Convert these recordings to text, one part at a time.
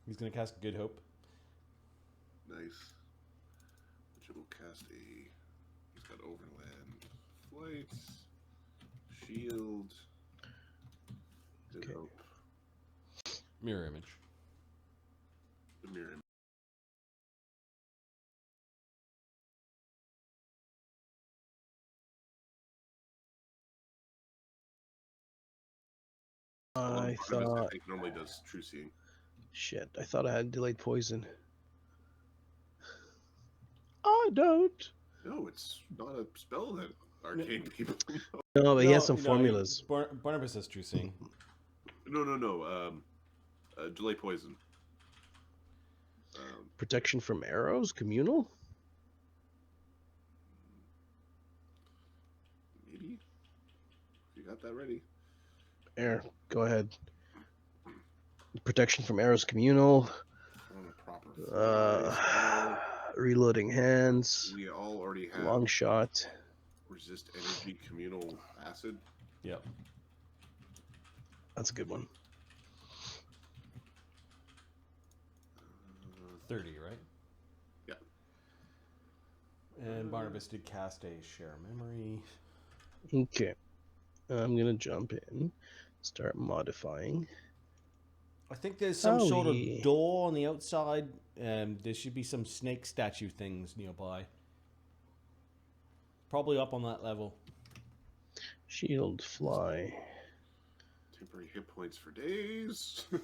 He's going to cast Good Hope. Nice. Widget will cast a... He's got Overland Flight, Shield, Good Hope. Mirror Image. The Mirror Image. I thought... I think normally does True Seeing. Shit, I thought I had delayed poison. I don't. No, it's not a spell that arcane people know. No, but he has some formulas. Barnabus has True Seeing. No. Delay Poison. Protection from arrows? Communal? Maybe. You got that ready. Air, go ahead. Protection from arrows, communal. On a proper reloading hands. We all already have long shot. Resist energy, communal acid. Yep. That's a good one. 30, right? Yeah. And Barnabas did cast a Share Memory. Okay. I'm going to jump in. Start modifying. I think there's some sort of door on the outside. There should be some snake statue things nearby. Probably up on that level. Shield, fly. Temporary hit points for days. And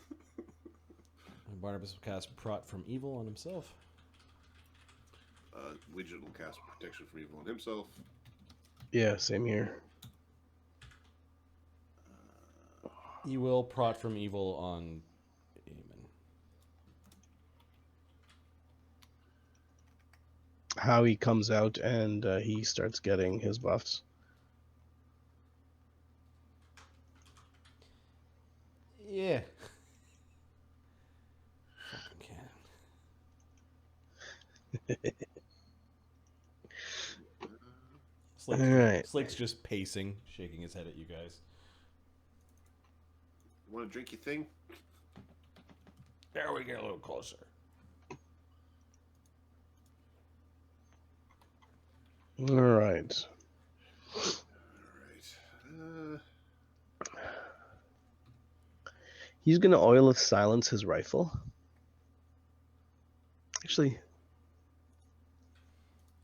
Barnabas will cast Prot from Evil on himself. Widget will cast Protection from Evil on himself. Yeah, same here. He will Prot from Evil on Aemon. How he comes out and he starts getting his buffs. Yeah. Fucking can. Slake's just pacing, shaking his head at you guys. You want to drink your thing? There we get a little closer. All right. He's going to Oil of Silence his rifle. Actually,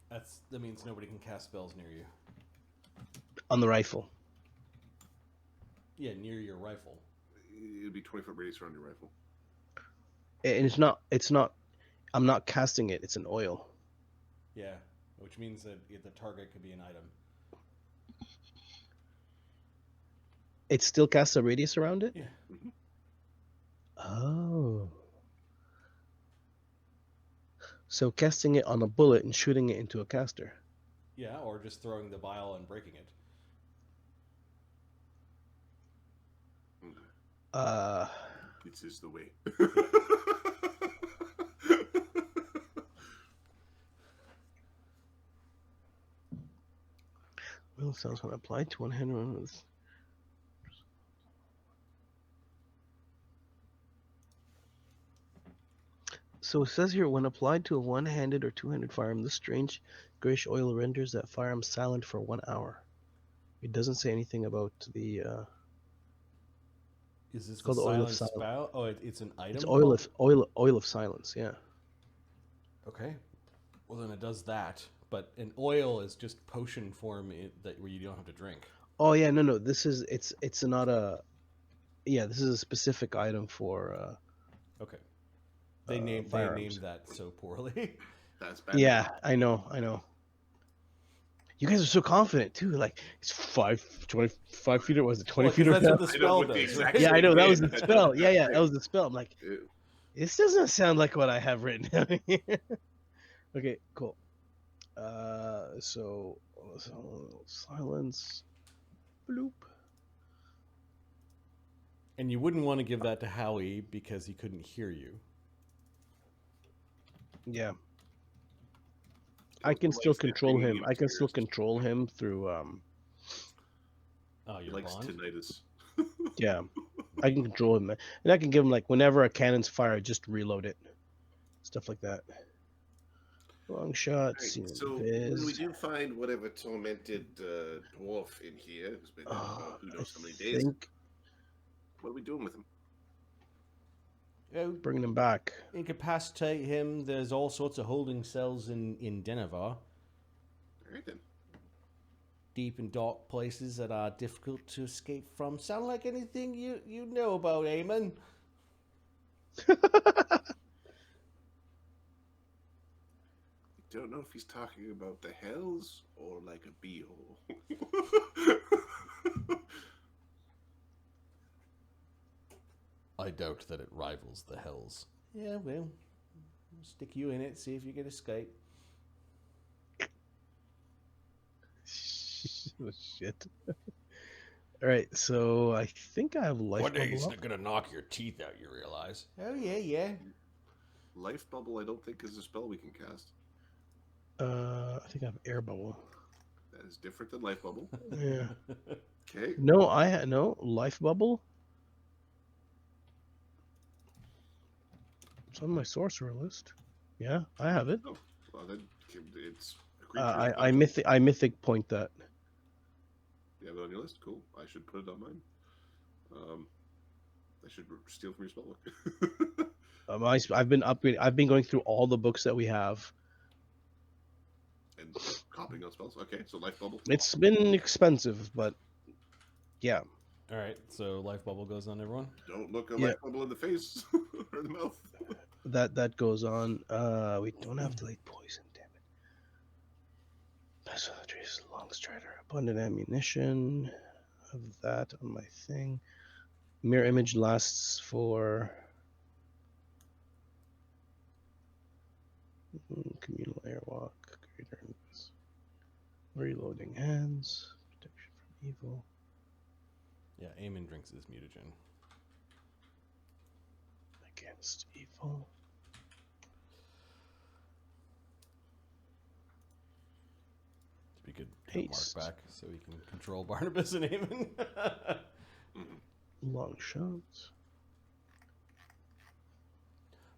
that means nobody can cast spells near you. On the rifle. Yeah, near your rifle. It'd be 20-foot radius around your rifle. And it's not, I'm not casting it, it's an oil. Yeah, which means that the target could be an item. It still casts a radius around it? Yeah. Mm-hmm. Oh. So casting it on a bullet and shooting it into a caster. Yeah, or just throwing the vial and breaking it. This is the way. Well, sounds when applied to one hand with. So it says here, when applied to a one-handed or two-handed firearm, this strange grayish oil renders that firearm silent for 1 hour. It doesn't say anything about the. Is this it's called the oil of silence spell? Oh, it's an item. It's oil of silence. Yeah. Okay. Well, then it does that. But an oil is just potion form where you don't have to drink. Oh yeah, no. This is it's not a. Yeah, this is a specific item for. Okay. They named that so poorly. That's bad. Yeah, I know. You guys are so confident too. Like it's 25 feet or was it 20 feet? That's what the spell does. Right? Yeah, I know that was the spell. Yeah, that was the spell. I'm like, this doesn't sound like what I have written down here. Okay, cool. So silence, bloop. And you wouldn't want to give that to Howie because he couldn't hear you. Yeah. I can still control him. I can still control him through he likes tinnitus. Yeah, I can control him, and I can give him like whenever a cannon's fired, just reload it, stuff like that. Long shots, Right. So when we viz. do find whatever tormented dwarf in here who's been dead for who I knows how many days, think what are we doing with him? bringing him back. Incapacitate him. There's all sorts of holding cells in Denovar. All right then. Deep and dark places that are difficult to escape from. Sound like anything you know about Aemon? Don't know if he's talking about the hells or like a beehole. I doubt that it rivals the hells. Yeah, well, we'll stick you in it, see if you can escape. Oh, shit. All right, so I think I have life One day bubble he's up. gonna knock your teeth out, you realize? Oh, yeah. Life bubble, I don't think is a spell we can cast. I think I have air bubble. That is different than life bubble. Yeah. Okay. No, no life bubble. It's on my sorcerer list. Yeah, I have it. Oh, well then it's a creature. I mythic point that. You have it on your list? Cool. I should put it on mine. I should steal from your spellbook. I've been upgrading. I've been going through all the books that we have. And copying on spells. Okay, so life bubble. It's been expensive, but yeah. All right, so life bubble goes on everyone. Don't look a life bubble in the face or the mouth. That goes on. We don't have delayed poison. Damn it. Pass on the trees. Long strider. Abundant ammunition. Have that on my thing. Mirror image lasts for communal airwalk. Greater reloading hands. Protection from evil. Yeah, Aemon drinks his mutagen. Against evil. We could Haste. Mark back so we can control Barnabus and Aemon. Long shots.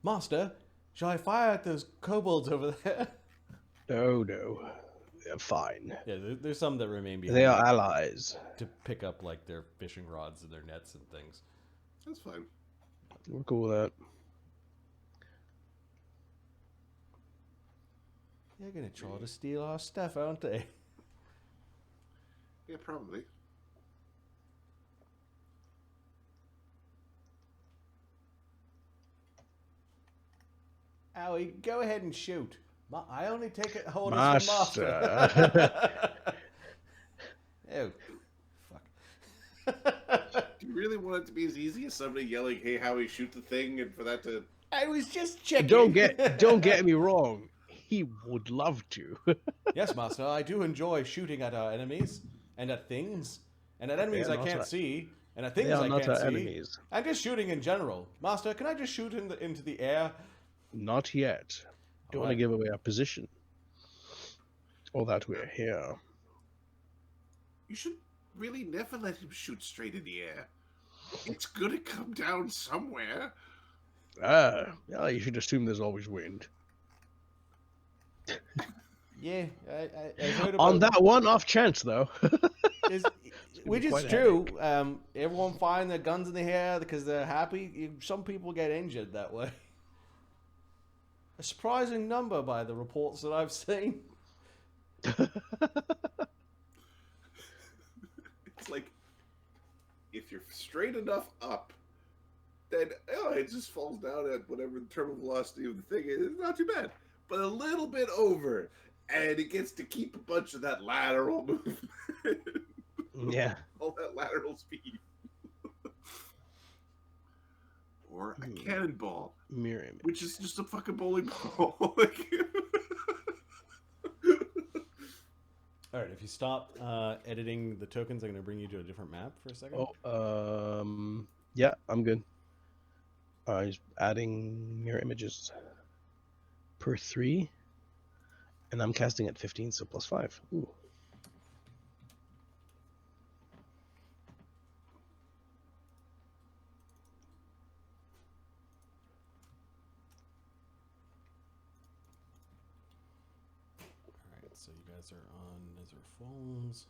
Master, shall I fire at those kobolds over there? No. They're fine. Yeah, there's some that remain behind. They are allies. To pick up like their fishing rods and their nets and things. That's fine. We're cool with that. They're gonna try to steal our stuff, aren't they? Yeah, probably. Owie, go ahead and shoot. I only take it hold Master. as the master. Oh, fuck. Do you really want it to be as easy as somebody yelling, "Hey, Howie, shoot the thing," and for that to? I was just checking. Don't get me wrong. He would love to. Yes, master. I do enjoy shooting at our enemies and at things and at enemies I can't see and at things I can't see. Enemies. And just shooting in general. Master, can I just shoot into the air? Not yet. Don't want to give away our position. Or that we're here. You should really never let him shoot straight in the air. It's gonna come down somewhere. Yeah, you should assume there's always wind. Yeah, I heard about On that one off chance, though. which is quite a true. Everyone firing their guns in the air because they're happy. Some people get injured that way. A surprising number by the reports that I've seen. It's like, if you're straight enough up, then it just falls down at whatever the terminal velocity of the thing is. It's not too bad. But a little bit over, and it gets to keep a bunch of that lateral movement. Yeah. All that lateral speed. Or a cannonball. Mirror image. Which is just a fucking bowling ball. Like... Alright, if you stop editing the tokens, I'm going to bring you to a different map for a second. Yeah, I'm good. Just adding mirror images per 3. And I'm casting at 15, so +5. Ooh. so you guys are on Nezre Falls.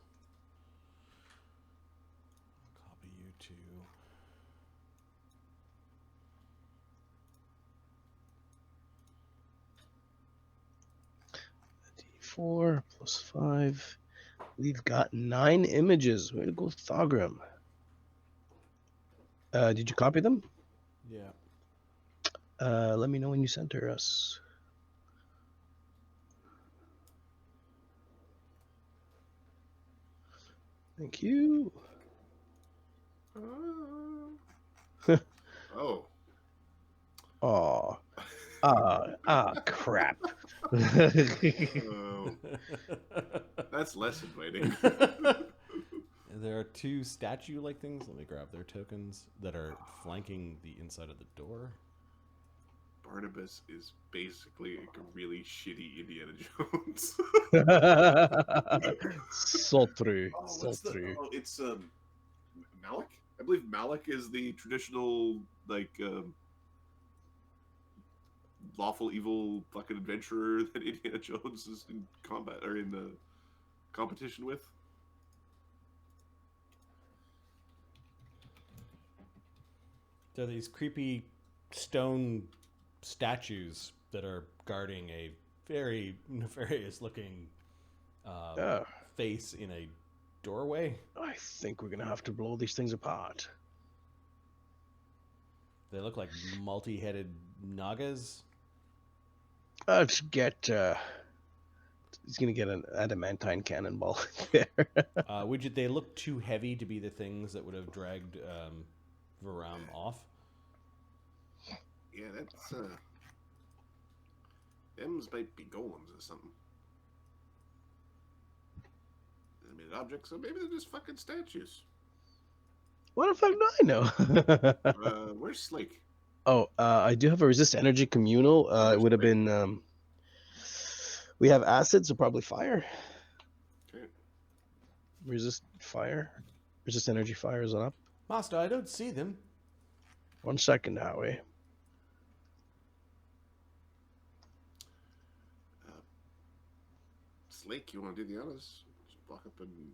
Copy you to... D4 plus 5. We've got 9 images. Way to go, Thogrim. Did you copy them? Yeah. Let me know when you center us. Thank you. Oh. Oh. Crap. Oh. That's less inviting. There are 2 statue-like things. Let me grab their tokens that are flanking the inside of the door. Barnabus is basically like a really shitty Indiana Jones. Sultry. What's the? Oh, it's Malik. I believe Malik is the traditional lawful evil fucking adventurer that Indiana Jones is in combat or in the competition with. There are these creepy stone statues that are guarding a very nefarious-looking face in a doorway. I think we're gonna have to blow these things apart. They look like multi-headed nagas. Let's get. He's gonna get an adamantine cannonball there. Widget, they look too heavy to be the things that would have dragged Varam off. Yeah, that's them's might be golems or something. Animated objects, so maybe they're just fucking statues. What the fuck do I know? Where's Slake? Oh, I do have a resist energy communal. It would have been. We have acid, so probably fire. Okay. Resist fire. Resist energy fire is up. Master, I don't see them. 1 second, Howie. Slake, you want to do the honors? Just walk up and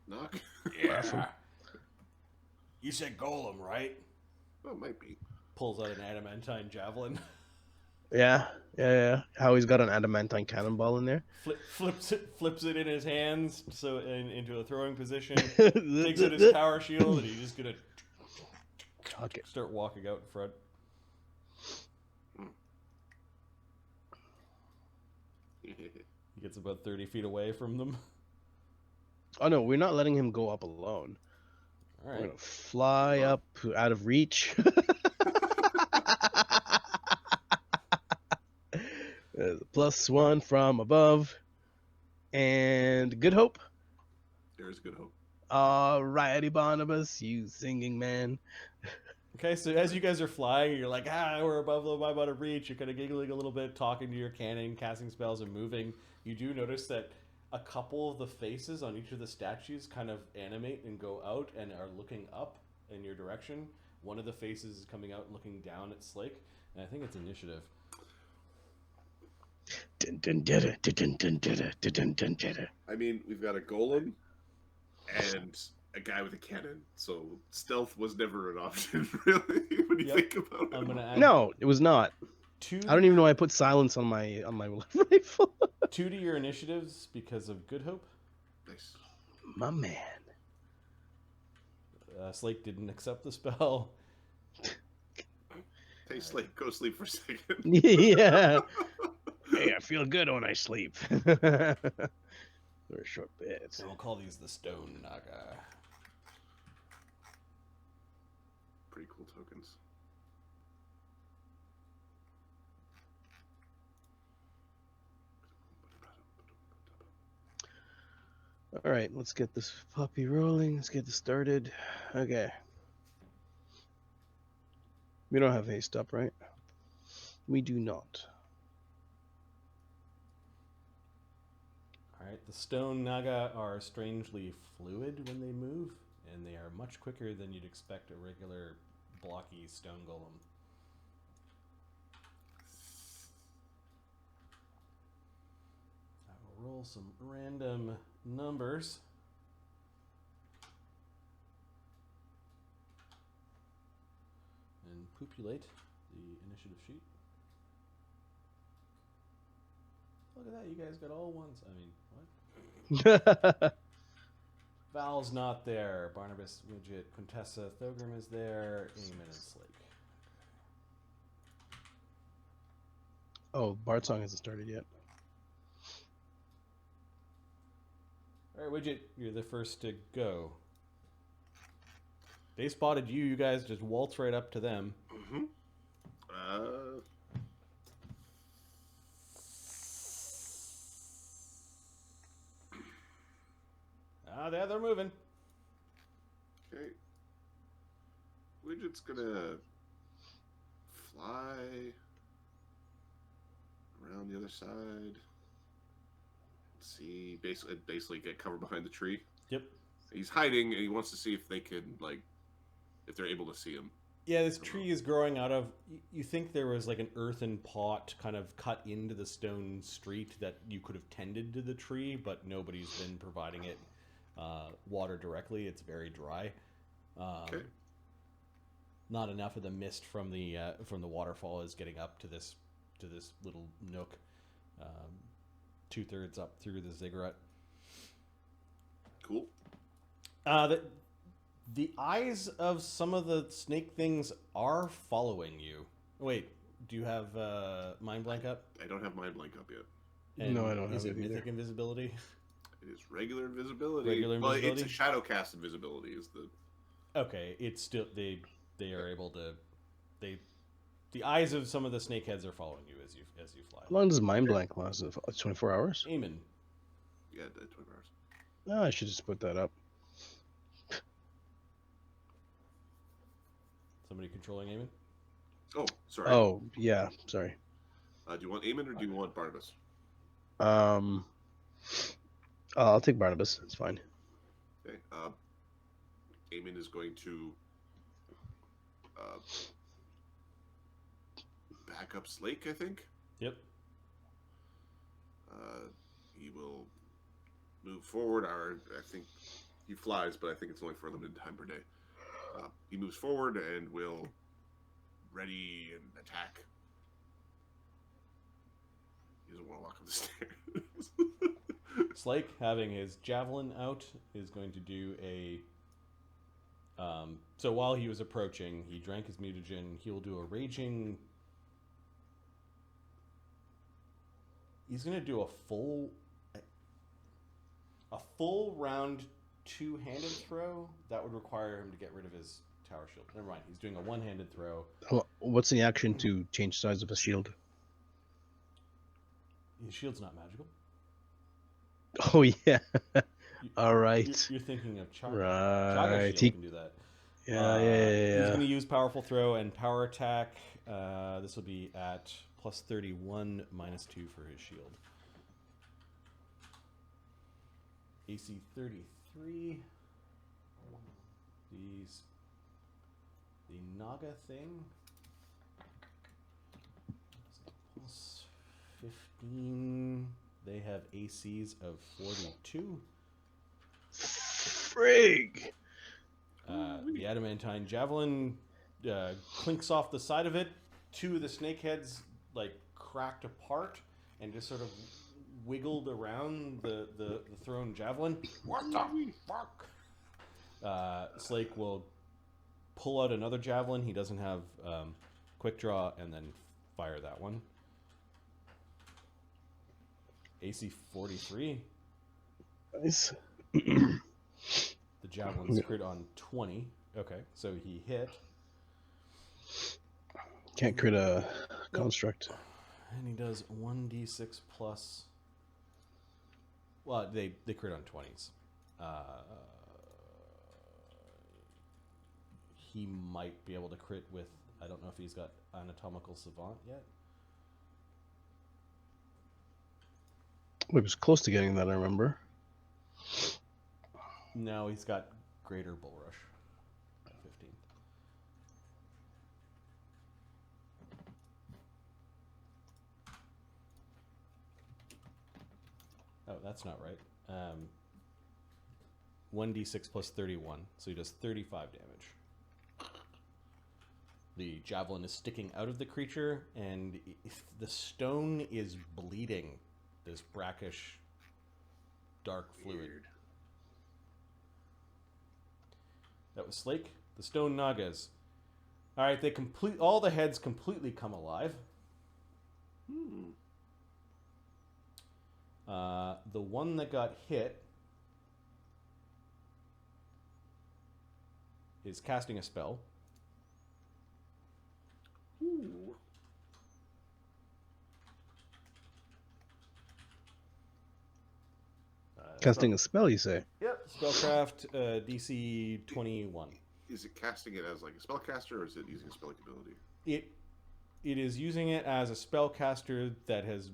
knock? Yeah. You said golem, right? Well, it might be. Pulls out an adamantine javelin. Yeah. Howie's got an adamantine cannonball in there. Flips it in his hands, so into a throwing position. Takes out his power shield, and he's just gonna start walking out in front. He gets about 30 feet away from them. Oh no, we're not letting him go up alone. All right. We're gonna fly up out of reach. +1 from above. And good hope. There's good hope. Alrighty, Barnabus, you singing man. Okay, so as you guys are flying, you're like, we're above them, I'm out of reach. You're kind of giggling a little bit, talking to your cannon, casting spells, and moving. You do notice that a couple of the faces on each of the statues kind of animate and go out and are looking up in your direction. One of the faces is coming out and looking down at Slake, and I think it's initiative. I mean, we've got a golem and a guy with a cannon, so stealth was never an option, really, when you think about it. No, it was not. I don't even know why I put silence on my rifle. 2 to your initiatives because of good hope. Nice. My man. Slake didn't accept the spell. Hey, Slake, go sleep for a second. Yeah. Hey, I feel good when I sleep. For a short bit. And we'll call these the Stone Naga. Pretty cool tokens. All right, let's get this puppy rolling. Let's get this started. Okay. We don't have haste up, right? We do not. Alright, the Stone Naga are strangely fluid when they move, and they are much quicker than you'd expect a regular blocky stone golem. I will roll some random numbers. And populate the initiative sheet. Look at that, you guys got all ones. I mean, what? Val's not there. Barnabus, Widget, Quintessa, Thogrim is there. Aemon and Slake. Oh, Bard Song hasn't started yet. All right, Widget, you're the first to go. They spotted you. You guys just waltz right up to them. Mm-hmm. They're moving. Okay. Widget's gonna fly around the other side. See, basically get cover behind the tree. Yep. He's hiding, and he wants to see if they can, if they're able to see him. Yeah, this tree is growing out of... You think there was like an earthen pot kind of cut into the stone street that you could have tended to the tree, but nobody's been providing it water directly. It's very dry. Okay. Not enough of the mist from the waterfall is getting up to this little nook, 2/3 up through the ziggurat. Cool. The eyes of some of the snake things are following you. Wait, do you have Mind Blank up? I don't have Mind Blank up yet. And No, I don't is have it it Mythic either. Invisibility? It is regular invisibility. Regular Well, invisibility? it's a shadow cast invisibility. Is the Okay, it's still they are able to the eyes of some of the snakeheads are following you as you fly. How long does Mind Blank last? 24 hours? Aemon, yeah, the 20 hours. No, I should just put that up. somebody controlling Aemon? Oh, sorry. Oh, yeah. Sorry. Do you want Aemon or do you want Barnabus? I'll take Barnabas. It's fine. Okay. Aemon is going to back up Slake, I think. Yep. He will move forward. I think he flies, but I think it's only for a limited time per day. He moves forward and will ready and attack. He doesn't want to walk up the stairs. Slake, having his javelin out, is going to do a... so while he was approaching, he drank his mutagen. He will do a raging... He's going to do a full round two-handed throw. That would require him to get rid of his tower shield. Never mind. He's doing a one-handed throw. What's the action to change size of a shield? His shield's not magical. Oh, yeah. All right. You're thinking of Chaga. Right. Chaga shield can do that. Yeah. He's going to use powerful throw and power attack. This will be at plus 31, minus 2 for his shield. AC 33. The Naga thing. Plus 15. They have ACs of 42. Frig! The adamantine javelin clinks off the side of it. Two of the snakeheads cracked apart and just sort of wiggled around the thrown javelin. What the fuck? Slake will pull out another javelin. He doesn't have quick draw, and then fire that one. AC 43. Nice. The javelin's crit on 20. Okay, so he hit. Can't crit a construct. And he does 1d6 plus... Well, they crit on 20s. He might be able to crit with... I don't know if he's got Anatomical Savant yet. He was close to getting that, I remember. No, he's got Greater Bull Rush. 15. Oh, that's not right. 1d6 plus 31, so he does 35 damage. The javelin is sticking out of the creature, and the stone is bleeding this brackish, dark fluid. Weird. That was Slake. The stone Nagas. All right, all the heads completely come alive. The one that got hit is casting a spell. Ooh. Casting a spell, you say? Yep. Spellcraft, DC 21. Is it casting it as like a spellcaster, or is it using a spell ability? It is using it as a spellcaster that has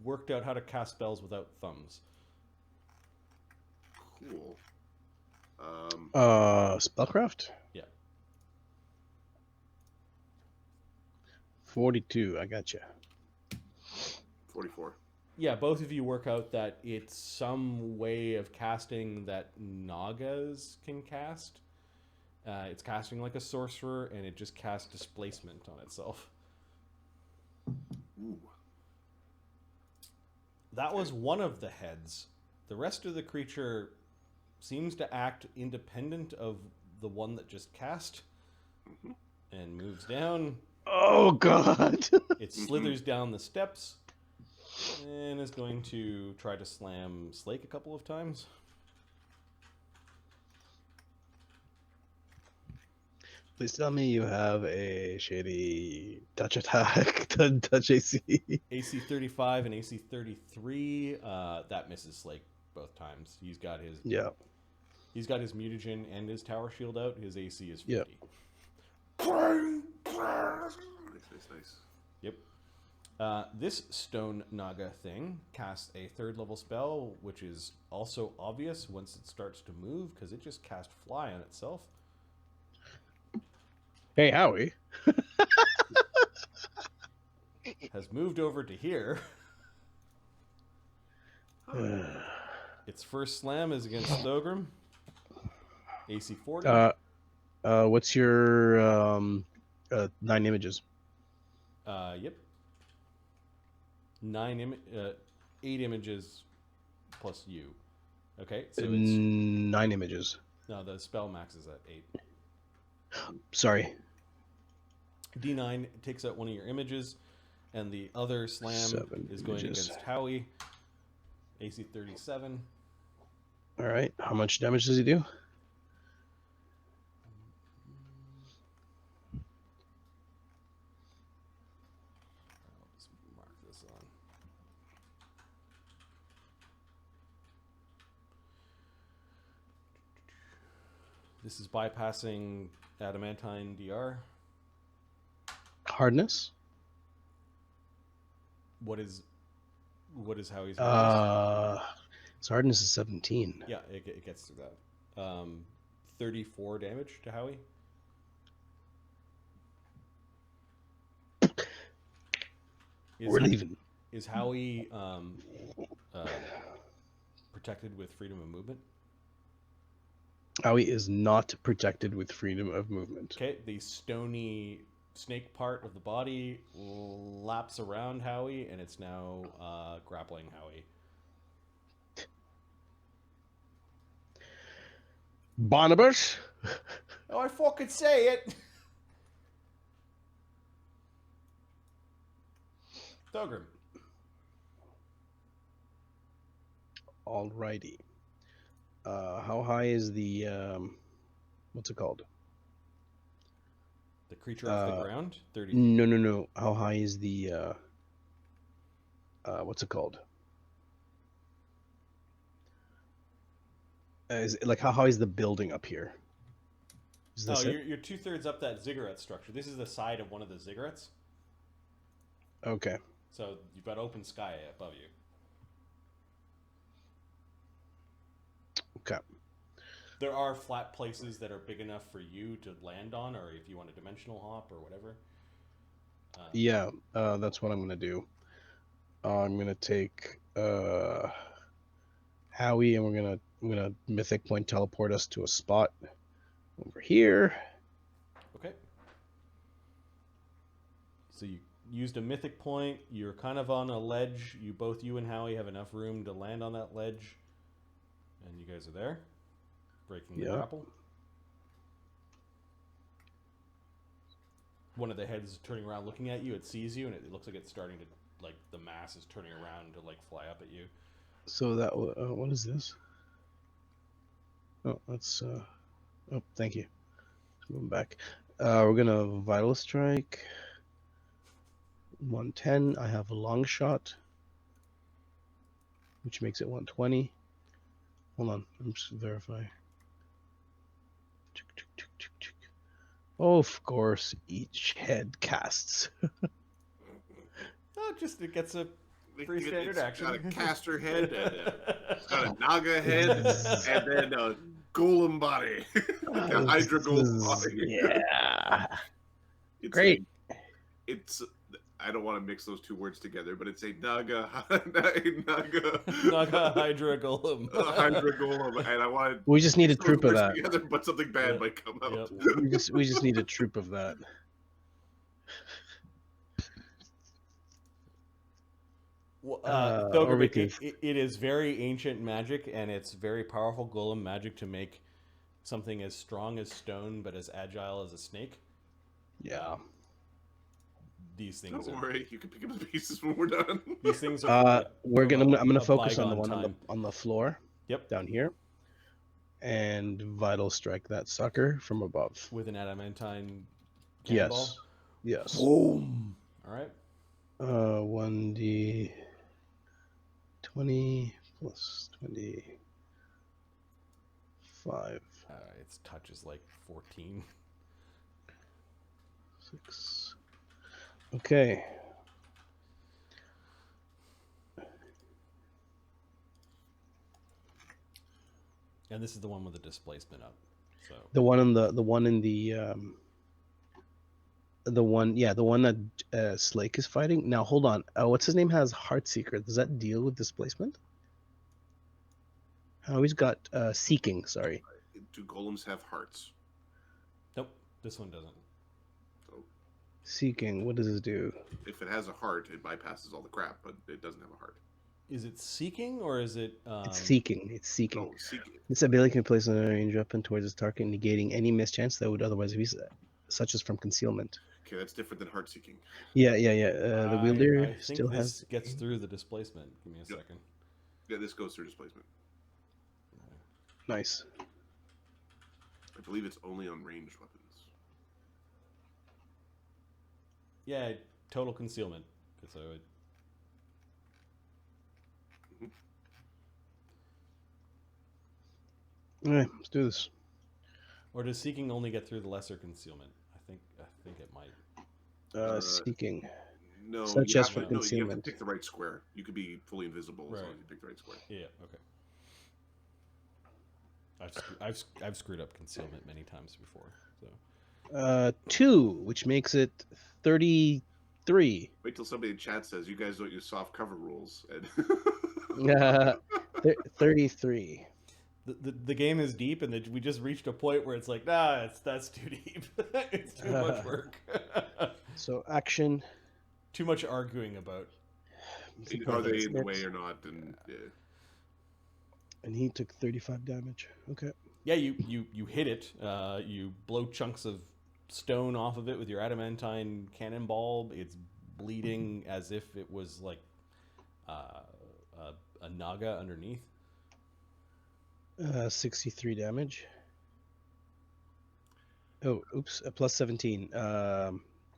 worked out how to cast spells without thumbs. Cool. Spellcraft? Yeah. 42, I gotcha. 44. Yeah, both of you work out that it's some way of casting that Nagas can cast. It's casting like a sorcerer, and it just casts displacement on itself. Ooh. That was one of the heads. The rest of the creature seems to act independent of the one that just cast, and moves down. Oh, God! It slithers down the steps, and is going to try to slam Slake a couple of times. Please tell me you have a shady touch attack, touch AC. AC 35 and AC 33, that misses Slake both times. He's got his mutagen and his tower shield out. His AC is 50. Yeah. Nice. Yep. This stone Naga thing casts a 3rd level spell, which is also obvious once it starts to move, because it just cast Fly on itself. Hey, Howie. Has moved over to here. Its first slam is against Thogrim. AC 40. What's your 9 images? Yep. 8 images plus you. Okay, so it's 9 images. no, the spell max is at 8. Sorry. D9 takes out one of your images, and the other slam 7 is going images. against Howie. AC 37. All right. How much damage does he do? I'll just mark this on. This is bypassing adamantine DR. Hardness? What is Howie's? His hardness is 17. Yeah, it gets through that. 34 damage to Howie. We're leaving. Is Howie protected with freedom of movement? Howie is not protected with freedom of movement. Okay, the stony snake part of the body laps around Howie, and it's now grappling Howie. Barnabus? Oh, I fucking say it! Thogrim. Alrighty. How high is the what's it called? The creature off the ground? 30. No. How high is the what's it called? Is it, like, how high is the building up here? Is this it? You're 2/3 up that ziggurat structure. This is the side of one of the ziggurats. Okay. So you've got open sky above you. Okay. There are flat places that are big enough for you to land on, or if you want a dimensional hop or whatever. Yeah, that's what I'm gonna do. I'm gonna take Howie, and I'm gonna mythic point teleport us to a spot over here. Okay. So you used a mythic point. You're kind of on a ledge. You and Howie have enough room to land on that ledge, and you guys are there, breaking the grapple. One of the heads is turning around, looking at you. It sees you, and it looks like it's starting to, like, the mass is turning around to, like, fly up at you. So that what is this? Oh, that's oh, thank you. Moving back. We're gonna vital strike. 110. I have a long shot, which makes it 120. Hold on, I'm just verifying. Oh, of course, each head casts. Oh, just it gets a pretty standard action. Got a caster head, got a naga head, and then a golem body, like a hydra golem body. Yeah. Great. It's I don't want to mix those two words together, but it's a naga hydra golem. Hydra golem, and I wanted. We just need a troop of that. Together, but something bad might come out. Yep. We just need a troop of that. Thogrim, it is very ancient magic, and it's very powerful golem magic to make something as strong as stone but as agile as a snake. Yeah. These things. Don't worry, you can pick up the pieces when we're done. These things are. I'm gonna focus on the one on the floor. Yep. Down here. And vital strike that sucker from above with an adamantine cannonball. Yes. Boom. All right. 1d 20 plus 25. Its touch is like 14. 6. Okay. And this is the one with the displacement up. So the one in the one that Slake is fighting. Now hold on. What's his name has Heartseeker. Does that deal with displacement? Oh, he's got Seeking. Sorry. Do golems have hearts? Nope. This one doesn't. Seeking. What does this do? If it has a heart, it bypasses all the crap, but it doesn't have a heart. Is it seeking or is it? It's seeking. It's seeking. Oh, seeking. This ability can place an range weapon towards its target, negating any mischance that would otherwise be such as from concealment. Okay, that's different than heart seeking. Yeah. The wielder still has. Gets through the displacement. Give me a second. Yeah, this goes through displacement. Nice. I believe it's only on ranged weapons. Yeah, total concealment. So it. All right, let's do this. Or does seeking only get through the lesser concealment? I think it might. Seeking. No, such as for concealment. You have to pick the right square. You could be fully invisible as long as you pick the right square. Yeah. Okay. I've screwed up concealment many times before. So. 2, which makes it 33. Wait till somebody in chat says you guys don't use soft cover rules. 33. The game is deep, and we just reached a point where it's like, that's too deep. It's too much work. So action. Too much arguing about. Are they in the way or not? And and he took 35 damage. Okay. Yeah, you hit it. You blow chunks of stone off of it with your adamantine cannonball. It's bleeding as if it was like a naga underneath. 63 damage. Oh, oops. Plus 17.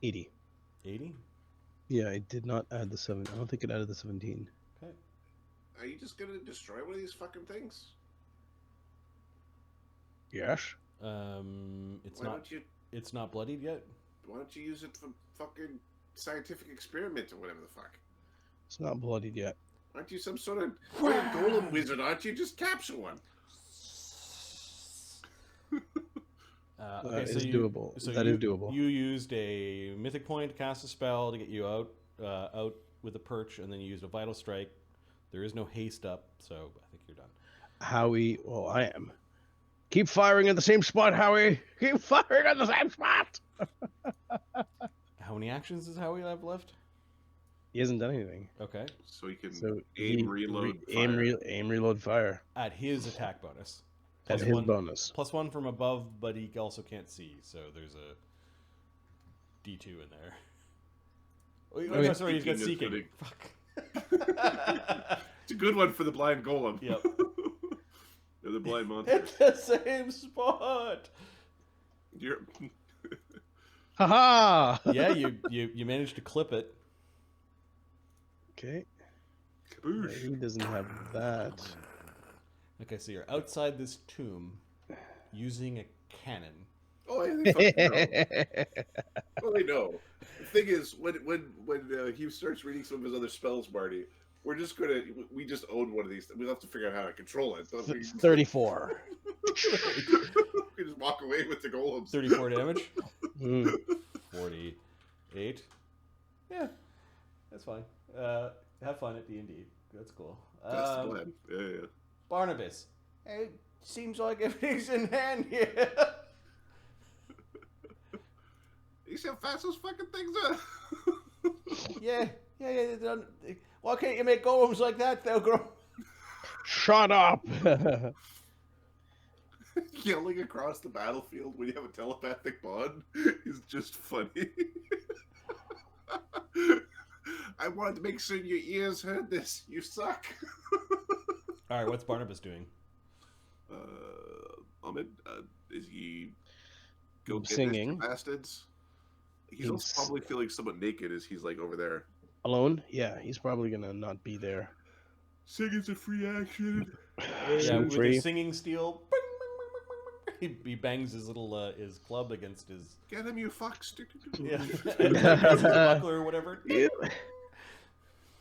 80. 80? Yeah, I did not add the 7. I don't think it added the 17. Okay. Are you just gonna destroy one of these fucking things? Yes. It's not bloodied yet. Why don't you use it for fucking scientific experiment or whatever the fuck? It's not bloodied yet. Aren't you some sort of golem wizard? Aren't you? Just capture one. Okay, so doable. That is doable. You used a mythic point to cast a spell to get you out with a perch, and then you used a vital strike. There is no haste up, so I think you're done. Howie, well, I am. Keep firing at the same spot, Howie. Keep firing at the same spot. How many actions does Howie have left? He hasn't done anything. Okay. So he can So aim, reload, fire. aim, reload, fire. At his attack bonus. At his bonus. +1 from above, but he also can't see, so there's a D2 in there. Oh, no, sorry, he's got seeking. Fuck. It's a good one for the blind golem. Yep. They're the blind monsters. At the same spot. You're... Haha! Yeah, you managed to clip it. Okay. Kaboosh. He doesn't have that. Okay, so you're outside this tomb using a cannon. Oh, yeah, they fucking know. Well, they know. The thing is, when he starts reading some of his other spells, Marty, we just own one of these. We'll have to figure out how to control it. 34. We just walk away with the golems. 34 damage. 48. Yeah, that's fine. Have fun at D&D. That's cool. That's the plan. Yeah. Barnabus. It seems like everything's in hand here. You see how fast those fucking things are? Yeah. Why can't you make golems like that, Thogrim? Shut up! Yelling across the battlefield when you have a telepathic bond is just funny. I wanted to make sure your ears heard this. You suck. All right, what's Barnabas doing? Ahmed, is he go get singing? Bastards. He's also probably feeling somewhat naked as he's like over there. Alone? Yeah, he's probably gonna not be there. Singing's a free action. Yeah, with his singing steel. He bangs his little his club against his. Get him, you fucks! Yeah, his buckler or whatever.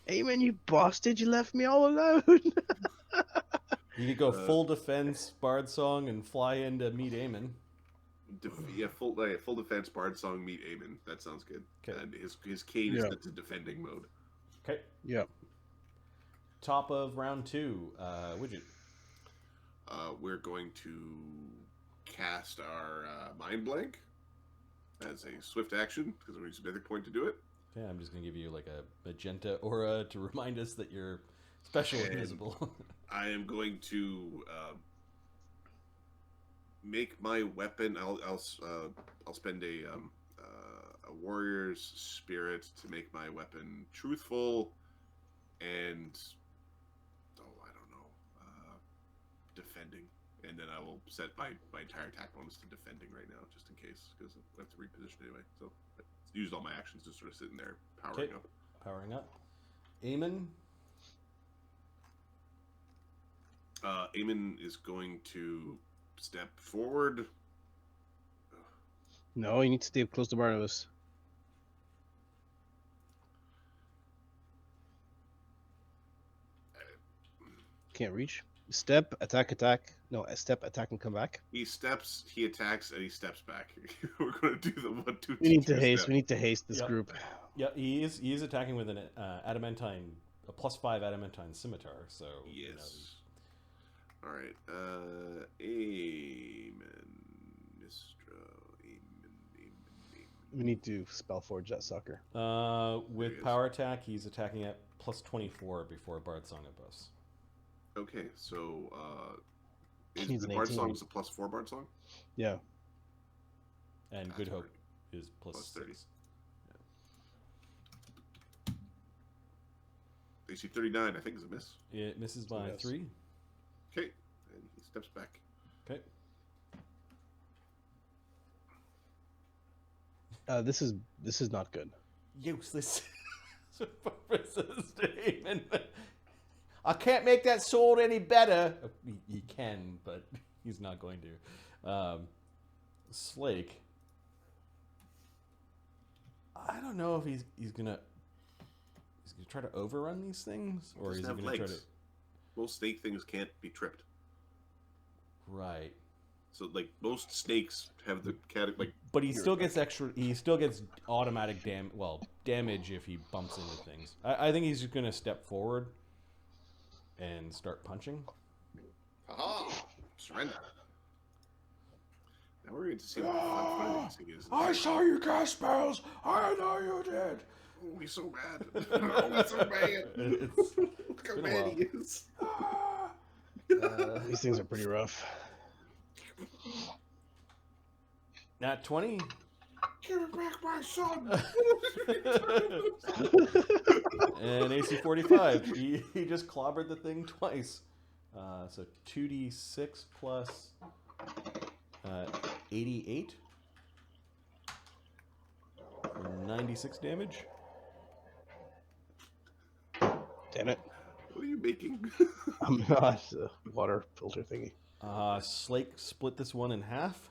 Aemon, you bastard! You left me all alone. You could go full defense bard song and fly in to meet Aemon. Full defense bard song meet Aemon. That sounds good. Okay. And his cane is the defending mode. Okay. Yeah. Top of round 2, Widget. We're going to cast our Mind Blank as a swift action because we use a mythic point to do it. Yeah, I'm just gonna give you like a magenta aura to remind us that you're special and invisible. I am going to make my weapon. I'll spend a warrior's spirit to make my weapon truthful and defending, and then I will set my entire attack bonus to defending right now, just in case, because I have to reposition anyway. So I used all my actions just sort of sitting there powering up. Powering up. Aemon. Aemon is going to step forward. No, you need to stay close to Barnabas. Can't reach. Step, attack. No, step, attack, and come back. He steps, he attacks, and he steps back. We're going to do the 1, 2, 3. We need to haste. Step. We need to haste this group. Yeah, he is attacking with an adamantine, a +5 adamantine scimitar. So yes. All right. Aemon. We need to spell forge that sucker. With power attack, he's attacking at +24 before Bard Song of Buffs. Okay, so is He's the an Bard 18. Song is a +4 Bard Song? Yeah. And That's Good Hope right. is +30. +6. AC 39, I think, is a miss. It misses by 3. Okay, and he steps back. Okay. This is not good. Useless. I can't make that sword any better. He can, but he's not going to. Slake. I don't know if he's gonna try to overrun these things, or is he gonna try to? Most snake things can't be tripped. Right. So, like, most snakes have the But he still gets extra. He still gets automatic damage if he bumps into things. I think he's just gonna step forward. and start punching. Aha! Surrender. Now we're going to see what the fun thing is. I saw you cast spells. I know you did. Oh, he's so bad. Oh, he's so bad. Look how been a bad while. he is. These things are pretty rough. Nat 20. Give it back, my son. And AC 45. He just clobbered the thing twice. So 2d6 plus 88. 96 damage. Damn it. What are you making? I'm not a water filter thingy. Slake split this one in half.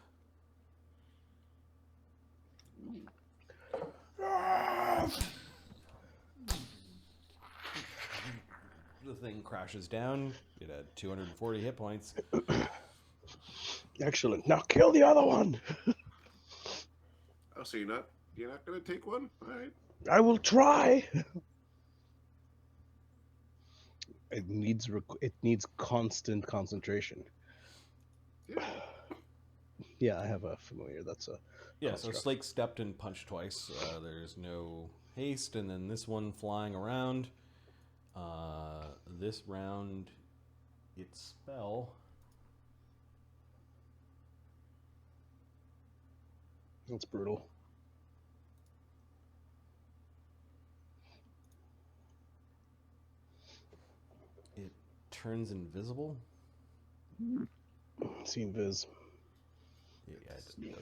The thing crashes down. It had 240 hit points. Excellent. Now kill the other one. Oh, so you're not gonna take one? All right. I will try. It needs constant concentration. Yeah. Yeah, I have a familiar. That's a Yeah, so construct. Slake stepped and punched twice. There's no haste, and then this one flying around. This round, its spell. That's brutal. It turns invisible. See invis. Yeah, it doesn't know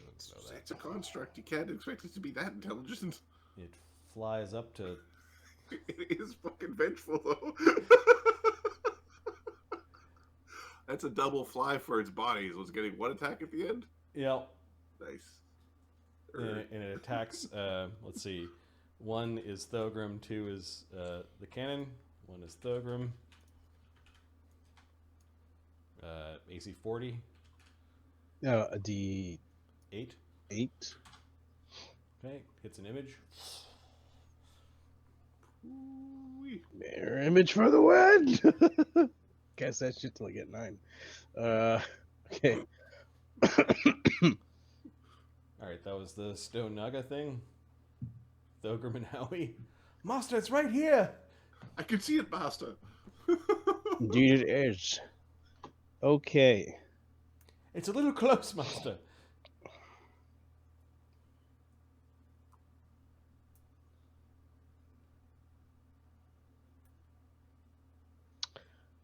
that. It's a construct. You can't expect it to be that intelligent. It flies up to. It is fucking vengeful, though. That's a double fly for its body. So it's getting one attack at the end? Yeah, Nice. and it attacks. Let's see. One is Thogrim. Two is the cannon. One is Thogrim. AC 40. A D8. 8. Okay, hits an image. Ooh-wee. Mirror image for the win. Guess that shit till I get 9. Okay. Alright, that was the Stone Naga thing. Thogrim and Howie. Master, it's right here! I can see it, Master. Indeed it is. Okay. It's a little close, Master.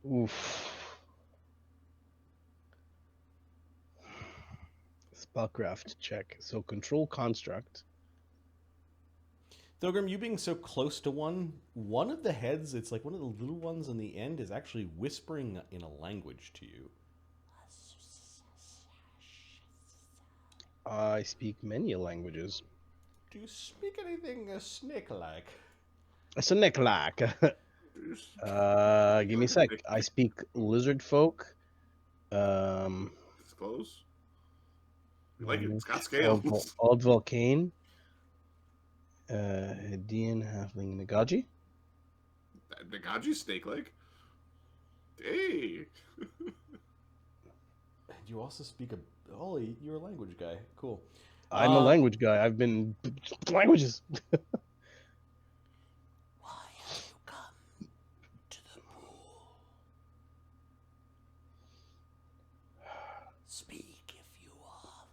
Oof. Spellcraft check. So control construct. Thogrim, you being so close to one of the heads, it's like one of the little ones on the end, is actually whispering in a language to you. I speak many languages. Do you speak anything snake-like? It's a necklack. Give me a sec. I speak lizard folk. It's close. I like it. It's got scales. Old Volcane. Dean Halfling Nagaji. Nagaji snake-like. Hey. And you also speak a... Holy, you're a language guy. Cool. I'm a language guy. I've been languages. Why have you come to the pool? Speak if you are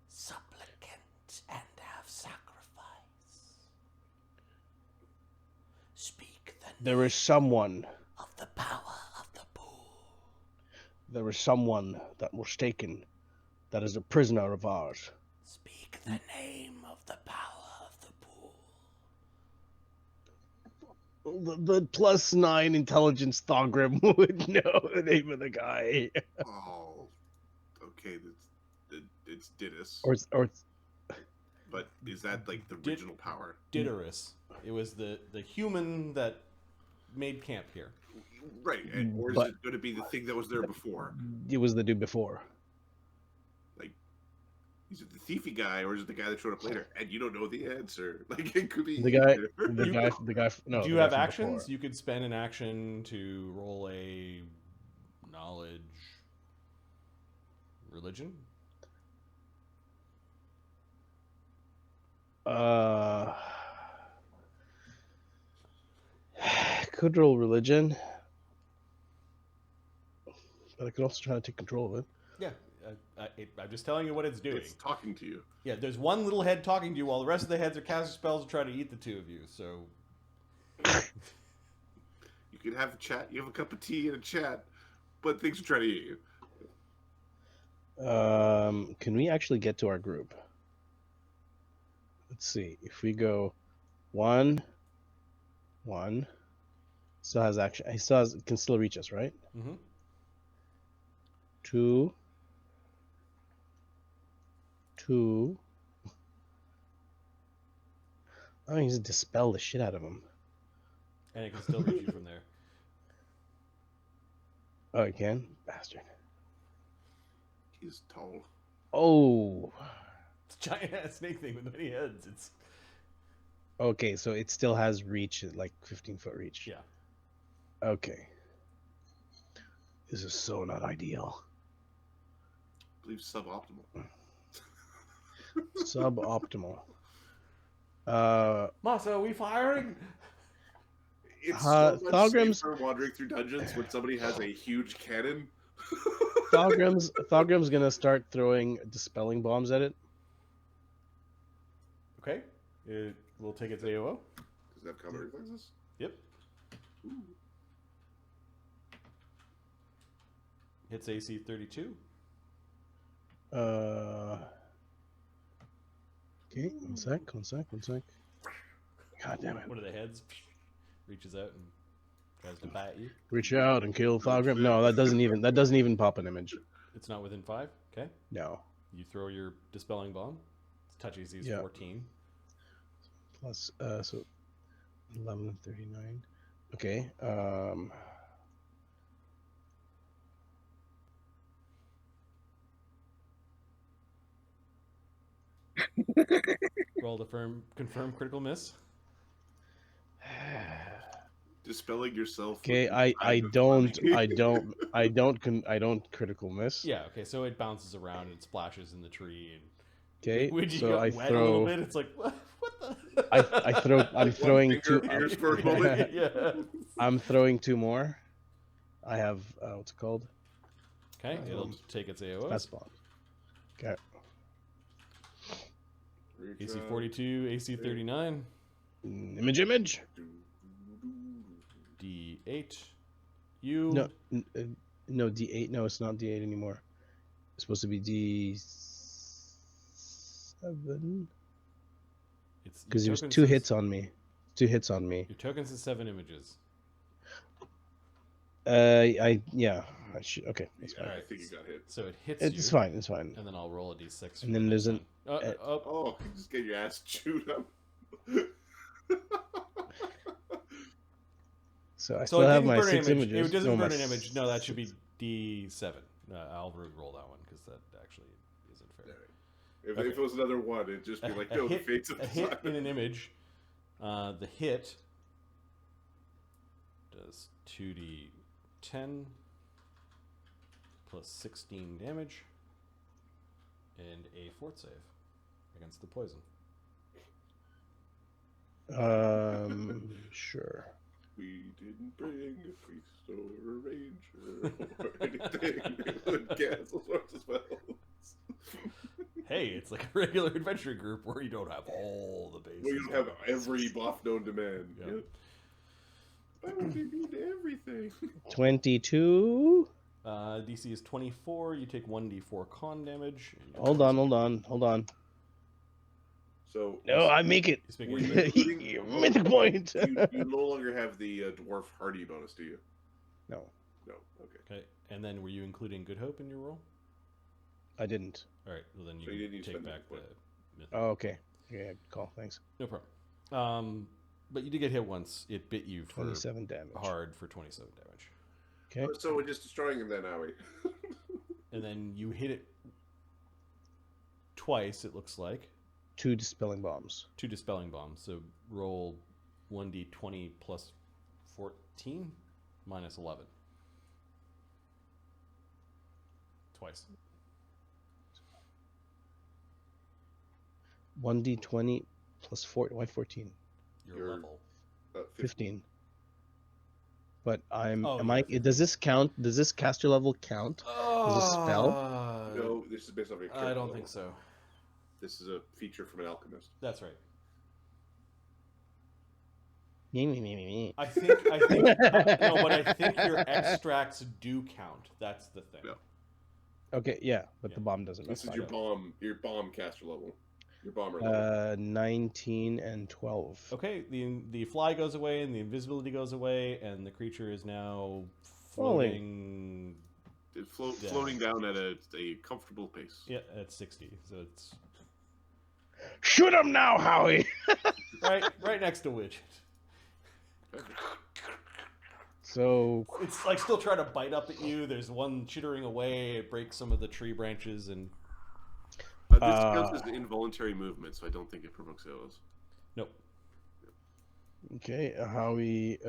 supplicant and have sacrifice. Speak the name There is someone. of the power of the pool. There is someone that was taken. That is a prisoner of ours. Speak the name of the power of the pool. The +9 intelligence Thogrim would know the name of the guy. Oh. Okay, it's Didus. Or But is that like the original power? Didorus. It was the human that made camp here. Right, or is But- it going to be the thing that was there before? it was the dude before. Is it the thiefy guy or is it the guy that showed up later? And you don't know the answer. Like it could be The guy, either. the guy. No. Do the you guy have from actions? before. You could spend an action to roll a knowledge religion. Could roll religion, but I could also try to take control of it. Yeah, I'm just telling you what it's doing. It's talking to you. Yeah, there's one little head talking to you while the rest of the heads are casting spells and trying to eat the two of you. So You could have a chat. You have a cup of tea and a chat, but things are trying to eat you. Can we actually get to our group? Let's see. If we go 1, still has action. He still has, can still reach us, right? mm-hmm. 2. Oh, he's dispel the shit out of him. And it can still reach you from there. Oh, it can? Bastard. He's tall. Oh. It's a giant ass snake thing with many heads. It's Okay, so it still has reach, like 15-foot reach. yeah. Okay. This is so not ideal. I believe suboptimal. Suboptimal. Masa, are we firing? It's so much Thogrim's- safer wandering through dungeons when somebody has a huge cannon. Thogrim's gonna start throwing dispelling bombs at it. Okay. It will take its AOO. Does it have combat reflexes? Yep. Ooh. Hits AC 32. Okay, one sec. God damn it. One of the heads reaches out and tries to bite you. Reach out and kill Thogrim. No, that doesn't even pop an image. It's not within 5. Okay. No. You throw your dispelling bomb. Its touch AC is Yeah. 14. Plus so 11, 39. Okay. Roll the confirm critical miss. Dispelling yourself. Okay, with I kind of don't funny. I don't critical miss. Yeah, okay, so it bounces around and splashes in the tree. And Okay, when you so got I wet a little throw. bit, it's like, what the? I'm throwing Finger two. appears for a moment. Yeah. I'm throwing 2 more. I have what's it called? Okay, it'll take its AOO. Fast bomb. Okay. AC 42, AC 39, Image. D8. You. No, no D8. No, it's not D8 anymore. It's supposed to be D7. It's Because your there's token 2 says- hits on me. 2 hits on me. Your token says 7 images. Okay, that's fine. Yeah, I think you got hit. So it hits you. It's fine. It's fine. And then I'll roll a D6. And then there's an- Oh, you just get your ass chewed up. So I So still it have didn't my burn an 6 image. images. It doesn't No, burn my an image. No, that should be D7. I'll roll that one because that actually isn't fair. If Okay. it was another one, it'd just be like, no, the fates of a hit the in an image. The hit does 2d10 plus 16 damage and a fort save against the poison. Sure. We didn't bring a priest or a ranger or anything that would cancel sorts of spells. Hey, it's like a regular adventure group where you don't have all the bases. We don't have every buff known to man. Yeah. Yeah. Why would they need everything? 22. DC is 24. You take 1d4 con damage. and- Hold on. So No, I make it. He's making Were you a- including- Mythic point. you no longer have the dwarf hardy bonus, do you? No, No. Okay. Okay, and then were you including Good Hope in your roll? I didn't. All right, well then you, So you didn't use take spend back that the point. myth. Oh, okay. Yeah, good call. Thanks. No problem. But you did get hit once. It bit you for 27 damage. hard for 27 damage. Okay. So we're just destroying him then, are we? And then you hit it twice, it looks like. 2 dispelling bombs. 2 dispelling bombs. So roll 1d20 plus 14 minus 11. Twice. 1d20 plus 4. Why 14? Your level. 15. But I'm. Oh, am yeah, I? 15. Does this count? Does this caster level count? As a spell? No, this is based off your character I don't level. think so. This is a feature from an alchemist. That's right. Me. I think no, but I think your extracts do count. That's the thing. No. Okay, yeah, but Yeah. the bomb doesn't. This is That's your fine. bomb caster level. Your bomber level. 19 and 12. Okay, the fly goes away and the invisibility goes away and the creature is now Falling. floating. It's Yeah. floating down at a comfortable pace. Yeah, at 60. So it's Shoot him now, Howie! right next to Widget. So, It's like still trying to bite up at you. There's one chittering away. It breaks some of the tree branches and This counts as involuntary movement, so I don't think it provokes AOs. nope. okay, Howie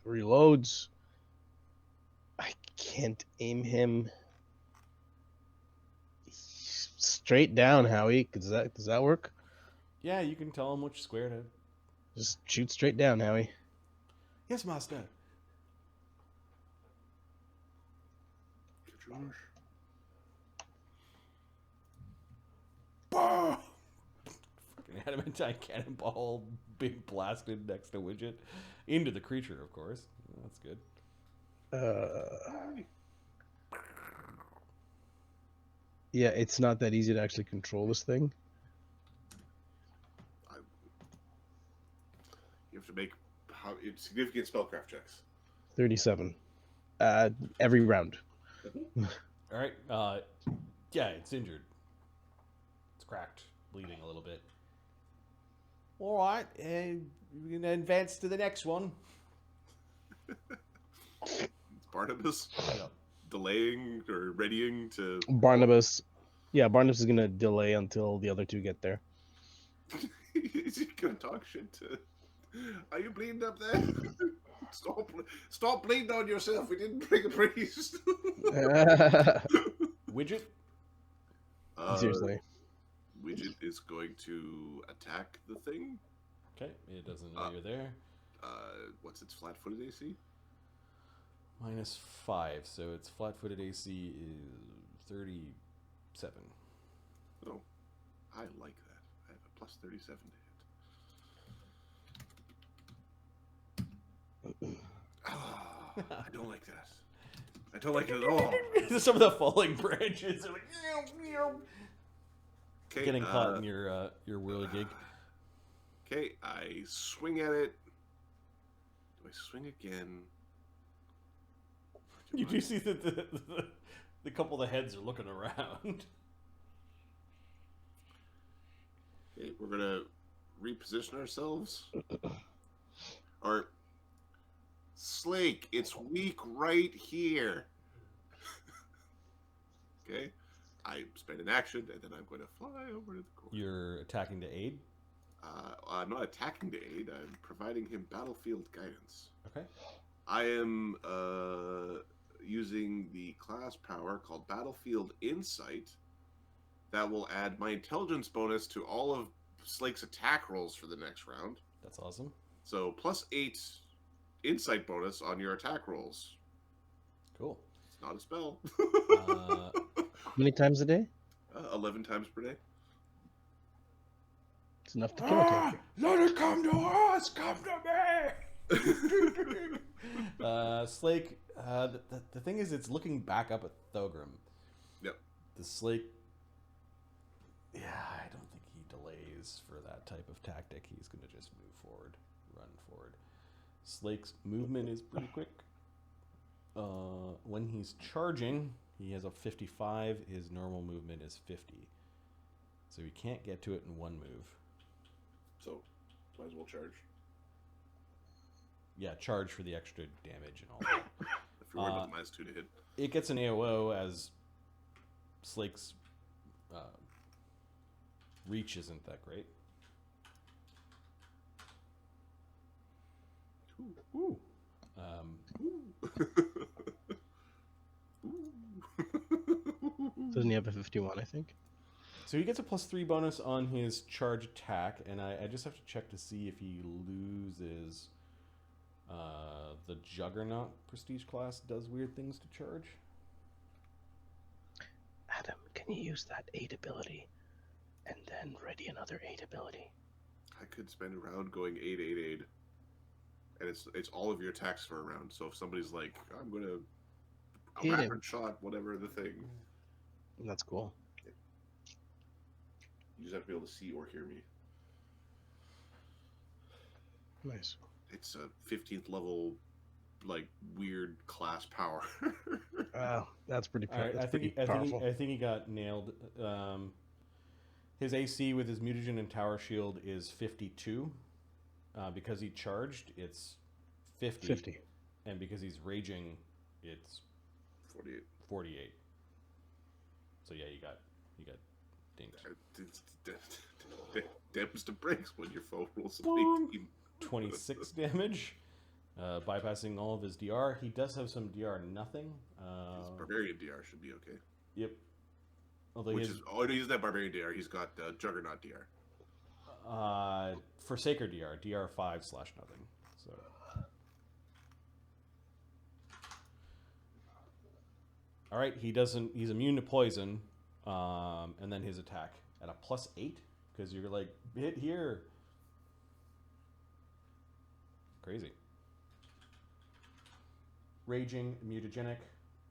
reloads. I can't aim him. Straight down, Howie. Does that work? Yeah, you can tell him which square to. Just shoot straight down, Howie. Yes, master. Fucking adamantine cannonball being blasted next to Widget into the creature, of course. That's good. Yeah, it's not that easy to actually control this thing. You have to make significant spellcraft checks. 37. Every round. All right. Yeah, it's injured. It's cracked, bleeding a little bit. All right, we're gonna advance to the next one. It's Barnabus Yep. delaying or readying to. Barnabus. Yeah, Barnabus is gonna delay until the other two get there. Is he gonna talk shit to? Are you bleeding up there? Stop bleeding on yourself. We didn't bring a priest. Widget. Seriously. Widget is going to attack the thing. Okay, it doesn't know you're there. What's its flat-footed AC? -5, so its flat-footed AC is 37. Oh, I like that. I have a plus 37 to hit. I don't like that. I don't like it at all. Some of the falling branches are like Okay, getting caught in your whirligig. Okay, I swing at it. Do I swing again? You do see that the couple of the heads are looking around. Okay, we're gonna reposition ourselves. Or Slake, it's weak right here. Okay, I spend an action and then I'm going to fly over to the corner. You're attacking to aid. I'm not attacking to aid. I'm providing him battlefield guidance. Okay. I am using the class power called Battlefield Insight that will add my intelligence bonus to all of Slake's attack rolls for the next round. That's awesome. So +8 insight bonus on your attack rolls. Cool. It's not a spell. How many times a day? 11 times per day. It's enough to kill a character. Let it come to us! Come to me! Slake, the thing is, it's looking back up at Thogrim. Yep. The Slake... Yeah, I don't think he delays for that type of tactic. He's going to just move forward, run forward. Slake's movement is pretty quick. When he's charging, he has a 55. His normal movement is 50. So he can't get to it in one move. So, might as well charge. Yeah, charge for the extra damage and all that. If you're worried about -2 to hit. It gets an AOO as Slake's reach isn't that great. Ooh. Doesn't he have a 51, I think? So he gets a +3 bonus on his charge attack, and I just have to check to see if he loses. The Juggernaut prestige class does weird things to charge. Adam, can you use that 8 ability and then ready another 8 ability? I could spend a round going 8. And it's all of your attacks for a round. So if somebody's like, I'm gonna Hit him. rapid shot, whatever the thing. That's cool. You just have to be able to see or hear me. Nice. It's a 15th level, like, weird class power. That's pretty All right, powerful. I think he got nailed. His AC with his mutagen and tower shield is 52. Because he charged, it's 50. And because he's raging, it's 48. So yeah, you got dinged. Damns the brakes when your foe rolls an Boom. 18. 26 damage, bypassing all of his DR. He does have some DR nothing. His Barbarian DR should be okay. Yep. Although He doesn't have Barbarian DR. He's got Juggernaut DR. Forsaker DR 5/nothing. So all right, he's immune to poison, and then his attack at a +8 because you're like hit here. Crazy. Raging, mutagenic,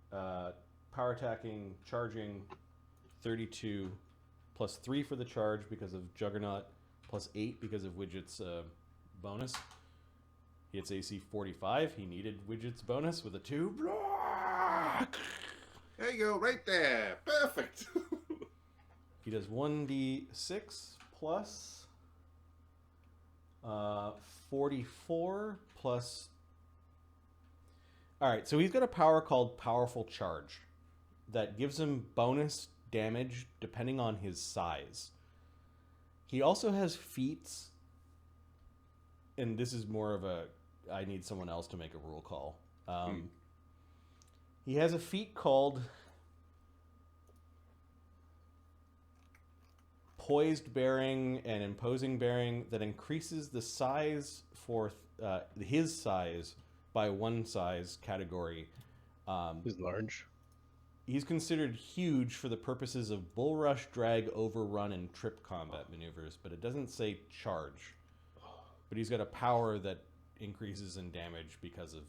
power attacking, charging, 32 +3 for the charge because of Juggernaut, +8 because of Widget's bonus. He hits AC 45. He needed Widget's bonus with a 2. Block! There you go, right there. Perfect. He does 1d6 plus 44 plus... Alright, so he's got a power called Powerful Charge that gives him bonus damage depending on his size. He also has feats, and this is more of a I need someone else to make a rule call. He has a feat called Poised Bearing and Imposing Bearing that increases the size for his size by 1 size category. He's large. He's considered huge for the purposes of bull rush, drag, overrun, and trip combat maneuvers, but it doesn't say charge. But he's got a power that increases in damage because of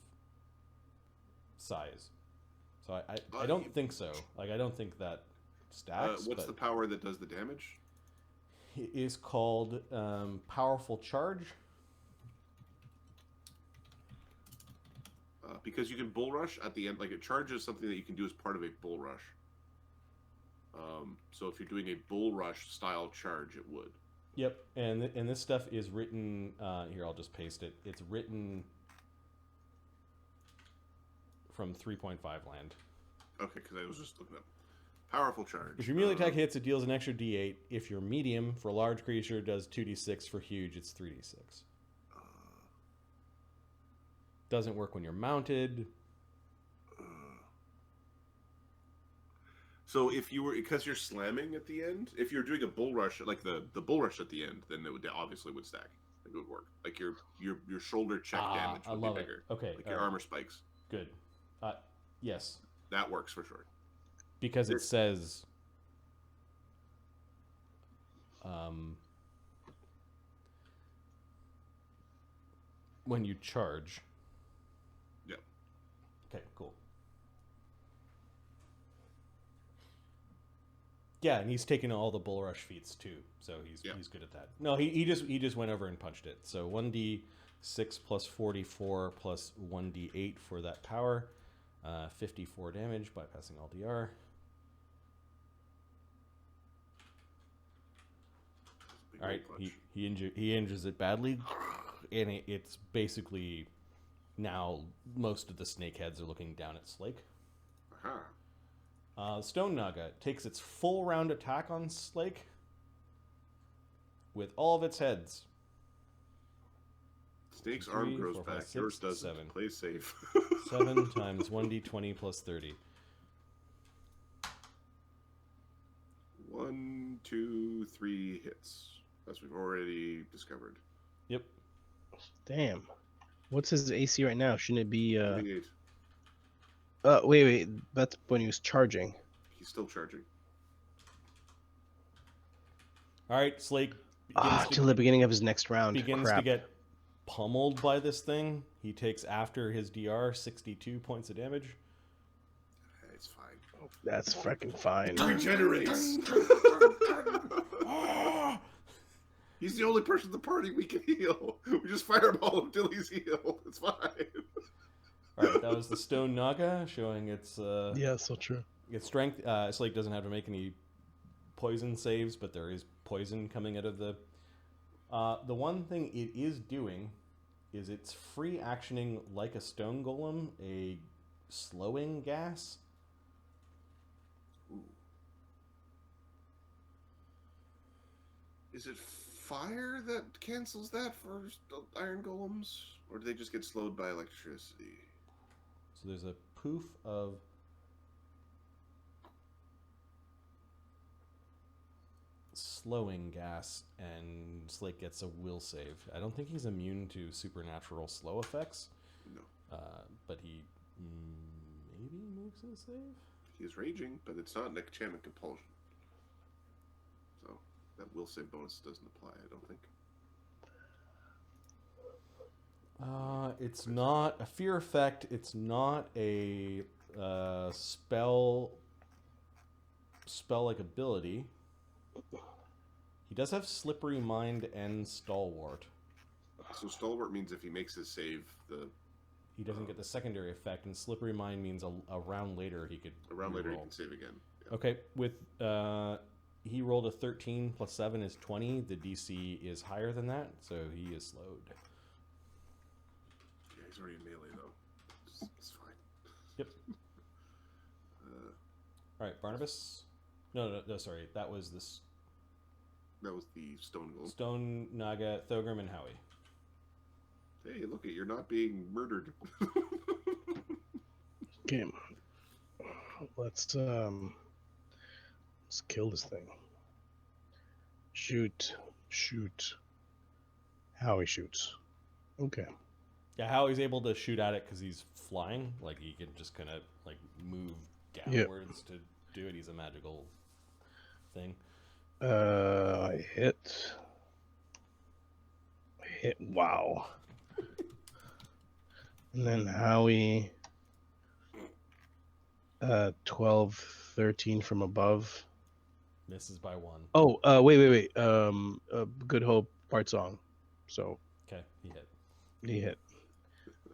size. So I don't think so. Like, I don't think that stacks. What's the power that does the damage? It is called Powerful Charge. Because you can bull rush at the end, like it charges something that you can do as part of a bull rush. So if you're doing a bull rush style charge, it would. Yep, and this stuff is written here. I'll just paste it. It's written from 3.5 land. Okay, because I was just looking up powerful charge. If your melee attack hits, it deals an extra D8. If you're medium for a large creature, it does 2d6. For huge, it's 3d6. Doesn't work when you're mounted. So if you were, because you're slamming at the end, if you're doing a bull rush, like the bull rush at the end, then it would obviously would stack. Like it would work. Like your shoulder check damage would be bigger. Okay. Like your armor spikes. Good. Yes. That works for sure. Because it says when you charge. Yeah. Okay, cool. Yeah, and he's taken all the bull rush feats too, so he's good at that. No, he just went over and punched it. So 1d6 plus 44 plus 1d8 for that power, 54 damage, bypassing all DR. All right, he injures it badly, and it's basically now most of the snakeheads are looking down at Slake. Stone Naga takes its full round attack on Slake, with all of its heads. Snake's 3, arm grows 4, 5, back. 6, Yours doesn't. 7. Play safe. 7 times 1d20 plus 30. 1, 2, 3 hits. As we've already discovered. Yep. Damn. What's his AC right now? Shouldn't it be 28. wait. That's when he was charging. He's still charging. All right, Slake Till the beginning of his next round. begins Crap. to get pummeled by this thing. He takes, after his DR, 62 points of damage. It's fine. That's freaking fine. Regenerates. He's the only person in the party we can heal. We just fireball him till he's healed. It's fine. All right, that was the Stone Naga showing its Yeah, so true. its strength. Slake doesn't have to make any poison saves, but there is poison coming out of the. The one thing it is doing is it's free actioning like a stone golem, a slowing gas. Is it fire that cancels that for iron golems? Or do they just get slowed by electricity? So there's a poof of slowing gas, and Slake gets a will save. I don't think he's immune to supernatural slow effects. No. But he maybe makes a save? He is raging, but it's not an enchantment compulsion. So that will save bonus doesn't apply, I don't think. It's not a fear effect. It's not a spell-like ability. He does have Slippery Mind and Stalwart. So Stalwart means if he makes his save, He doesn't get the secondary effect, and Slippery Mind means a round later he could a round later he reroll. can save again. Yeah. Okay, with he rolled a 13 plus 7 is 20. The DC is higher than that, so he is slowed. Yeah, he's already in melee though. It's fine. Yep. All right, Barnabas. No, sorry. That was this That was the stone golem. Stone Naga, Thogrim, and Howie. Hey, look at you're not being murdered. Okay. Let's kill this thing. Shoot. Howie shoots. Okay. Yeah, Howie's able to shoot at it because he's flying. Like he can just kind of like move downwards to do it. He's a magical thing. I hit. Wow. And then Howie. 12, 13 from above. Misses by 1. Oh, wait. Good Hope part song. So Okay, he hit. he hit.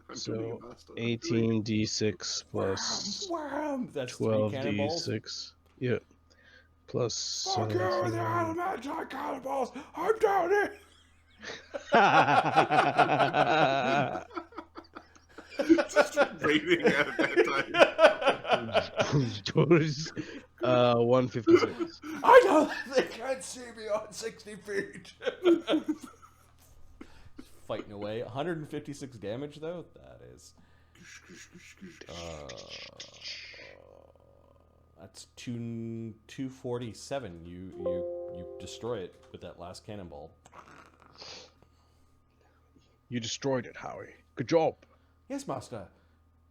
I'm doing So it last time. I'm doing 18d6 plus Wham! That's 3 cannonballs. 12d6. Yeah. Plus Fuck you with your 17. elemental cannonballs! I'm down it! it. Just rating at that time. 156. I know they can't see me on 60 feet. Fighting away. 156 damage though. That is. That's 247. You destroy it with that last cannonball. You destroyed it, Howie. Good job. Yes, master.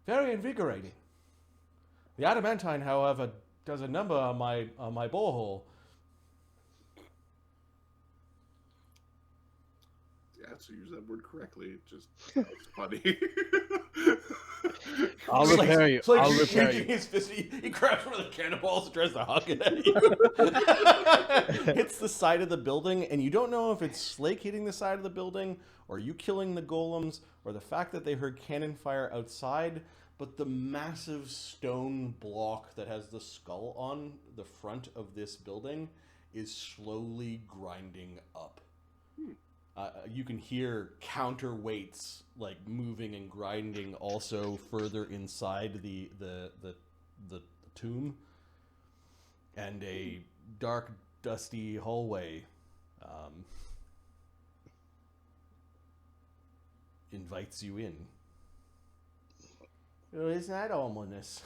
Very invigorating. The adamantine, however, does a number on my borehole. Yeah, so use that word correctly. It just it's funny. I'll repair you. It's like I'll you're repair shaking you. his fist. He grabs one of the cannonballs and tries to huck it at you. Hits the side of the building, and you don't know if it's Slake hitting the side of the building, or you killing the golems, or the fact that they heard cannon fire outside. But the massive stone block that has the skull on the front of this building is slowly grinding up. You can hear counterweights like moving and grinding also further inside the tomb, and a dark, dusty hallway invites you in. Oh, isn't that ominous?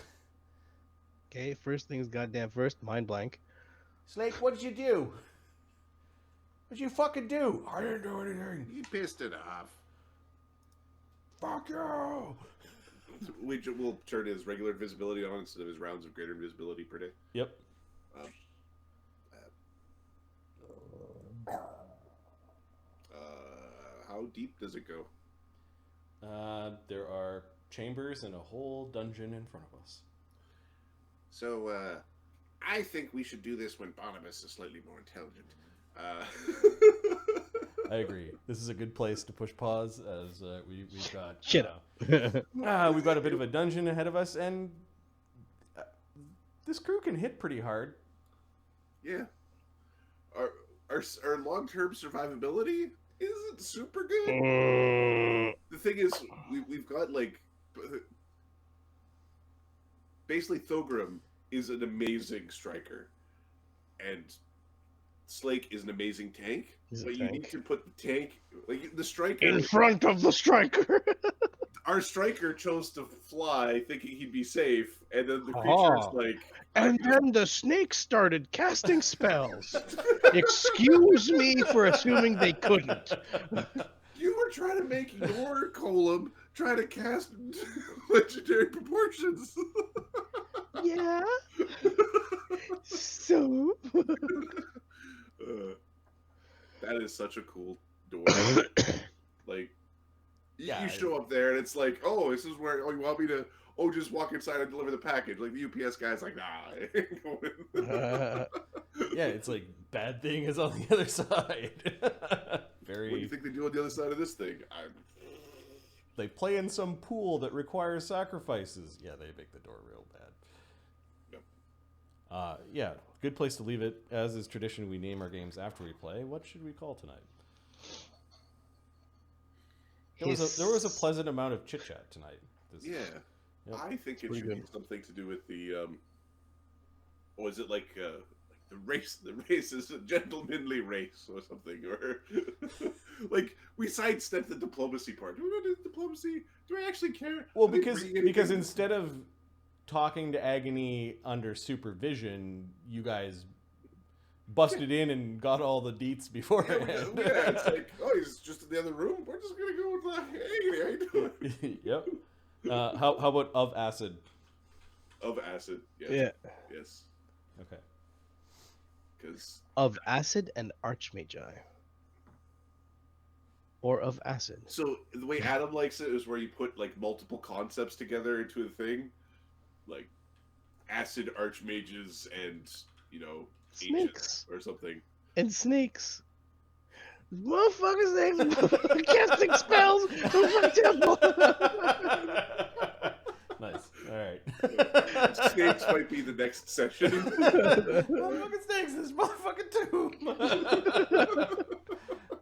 Okay, first things goddamn first, mind blank. Slake, what did you do? What'd you fucking do? I didn't do anything. He pissed it off. Fuck you. We'll turn his regular invisibility on instead of his rounds of greater invisibility per day. Yep. How deep does it go? There are chambers and a whole dungeon in front of us. So, I think we should do this when Barnabus is slightly more intelligent. I agree. This is a good place to push pause as we've got Shut up. we've got a bit of a dungeon ahead of us, and this crew can hit pretty hard. Yeah. Our long-term survivability isn't super good. The thing is, we've got, like... Basically, Thogrim is an amazing striker. And Slake is an amazing tank. But you need to put the tank... Like, the striker... In front of the striker! Our striker chose to fly, thinking he'd be safe, and then the creature's like... And then the snakes started casting spells. Excuse me for assuming they couldn't. You were trying to make your column try to cast legendary proportions. Yeah. So? That is such a cool door. Like, Yeah, you show up there and it's like, oh, this is where you want me to just walk inside and deliver the package. Like the UPS guy's like, nah, I ain't going. Yeah, it's like bad thing is on the other side. Very. What do you think they do on the other side of this thing? They play in some pool that requires sacrifices. Yeah, they make the door real bad. Yep. Yeah, good place to leave it. As is tradition, we name our games after we play. What should we call tonight? There was a pleasant amount of chit chat tonight. Yeah. Yep. I think it should be something to do with the or is it like the race is a gentlemanly race or something, or like we sidestep the diplomacy part. Do we want to do diplomacy? Do I actually care? Well, because instead of talking to Agony under supervision, you guys busted in and got all the deets beforehand. Yeah, it's like, oh, he's just in the other room. We're just gonna go with the hey, how you doing? Yep. How about of acid? Of acid. Yes. Yeah. Yes. Okay. Because of acid and archmagi. Or of acid. So the way Adam likes it is where you put like multiple concepts together into a thing, like acid archmages and snakes or something. And snakes. Motherfuckers, they casting spells from my temple. Nice. All right. Snakes might be the next session. Motherfucking snakes, this motherfucking tomb.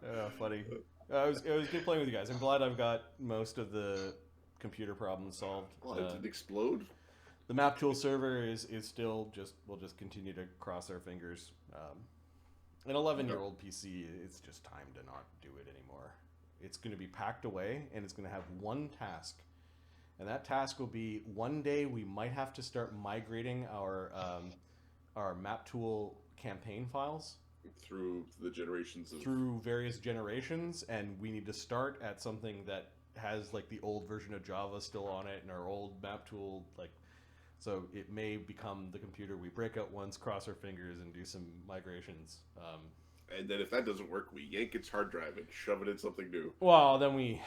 Oh, funny. It was good playing with you guys. I'm glad I've got most of the computer problems solved. Well, it didn't explode. The map tool server is still we'll just continue to cross our fingers. An 11-year-old PC, it's just time to not do it anymore. It's going to be packed away, and it's going to have one task. And that task will be one day we might have to start migrating our map tool campaign files through the generations through various generations, and we need to start at something that has like the old version of Java still on it, and our old map tool so it may become the computer we break out once, cross our fingers, and do some migrations. And then if that doesn't work, we yank its hard drive and shove it in something new. Well, then we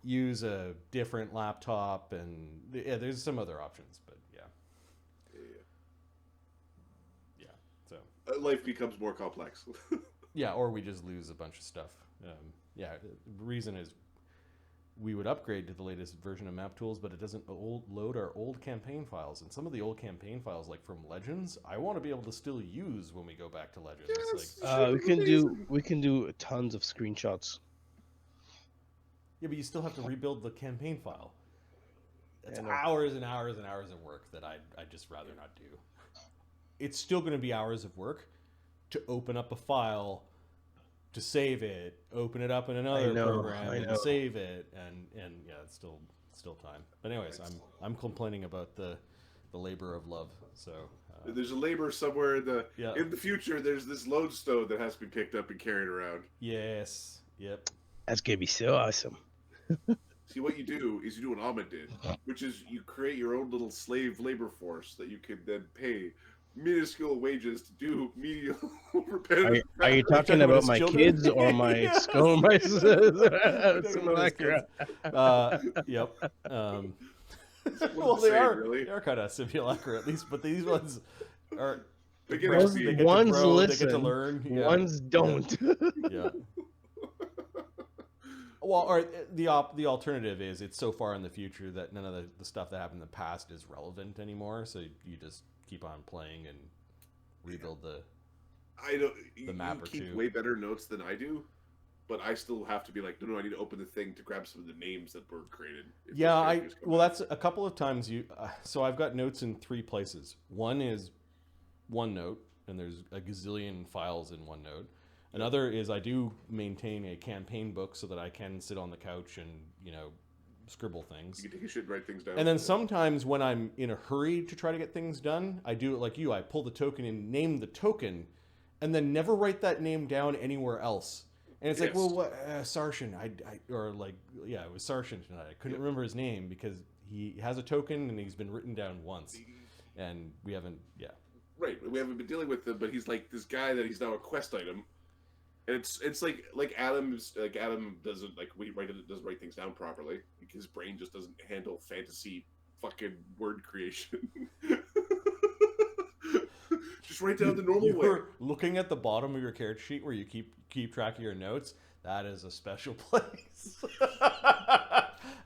use a different laptop, and there's some other options, but yeah. So life becomes more complex. yeah, or we just lose a bunch of stuff. The reason is we would upgrade to the latest version of map tools, but it doesn't load our old campaign files. And some of the old campaign files, like from Legends, I want to be able to still use when we go back to Legends. Yes, we can do tons of screenshots. Yeah, but you still have to rebuild the campaign file. That's Yeah, no. hours and hours and hours of work that I'd just rather not do. It's still going to be hours of work to open up a file to save it, open it up in another program, and save it, and yeah, it's still time. But anyways, I'm complaining about the labor of love. So there's a labor somewhere in the future. There's this lodestone that has to be picked up and carried around. Yes. Yep. That's gonna be so awesome. See, what you do is you do what Aemon did, which is you create your own little slave labor force that you can then pay minuscule wages to do menial repetitive. Are you talking about my kids or my skull? My simulacra. Yep. Well, they are kind of simulacra at least, but these ones are. They get ones to grow, listen, they get to learn. Yeah. Ones don't. Yeah. Well, or the alternative is it's so far in the future that none of the stuff that happened in the past is relevant anymore. So you just keep on playing and rebuild the map or keep two. Way better notes than I do, but I still have to be like, no, I need to open the thing to grab some of the names that were created. Yeah, that's a couple of times so I've got notes in 3 places. One is OneNote, and there's a gazillion files in OneNote. Another is I do maintain a campaign book so that I can sit on the couch and, scribble things. You can take a shit and write things down. And then sometimes when I'm in a hurry to try to get things done, I do it like you. I pull the token and name the token, and then never write that name down anywhere else. And it's like, well, what, Sarshan, it was Sarshan tonight. I couldn't remember his name because he has a token and he's been written down once, and we haven't, Right, we haven't been dealing with him, but he's like this guy that he's now a quest item. And it's like Adam doesn't write things down properly. His brain just doesn't handle fantasy fucking word creation. Just write down the normal way. You're looking at the bottom of your character sheet where you keep track of your notes. That is a special place.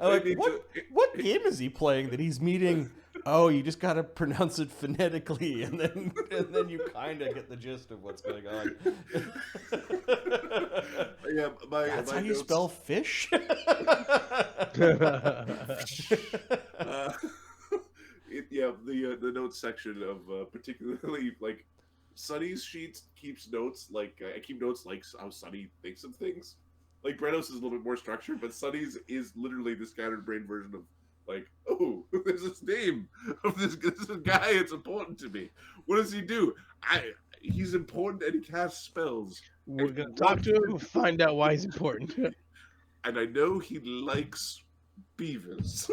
I'm like, what game is he playing that he's meeting? Oh, you just gotta pronounce it phonetically, and then you kind of get the gist of what's going on. Yeah, that's how you spell fish. The notes section of particularly like Sunny's sheets keeps notes like I keep notes like how Sunny thinks of things. Like Brenos is a little bit more structured, but Sunny's is literally the scattered brain version of like, oh, there's this name of this guy. It's important to me. What does he do? He's important and he casts spells. We're gonna talk to him and find out why he's important. And I know he likes beavers.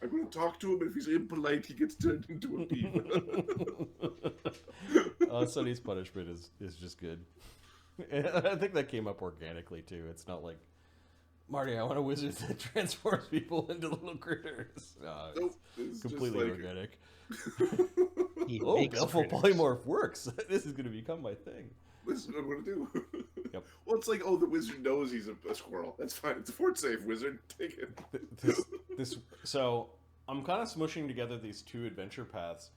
I'm going to talk to him, and if he's impolite, he gets turned into a beaver. Sunny's punishment is just good. I think that came up organically, too. It's not like, Marty, I want a wizard that transforms people into little critters. No, it's completely organic. Belful polymorph works. This is going to become my thing. This is what I'm going to do. Yep. Well, it's like, the wizard knows he's a squirrel. That's fine. It's a fort safe, wizard. Take it. So I'm kind of smushing together these 2 adventure paths.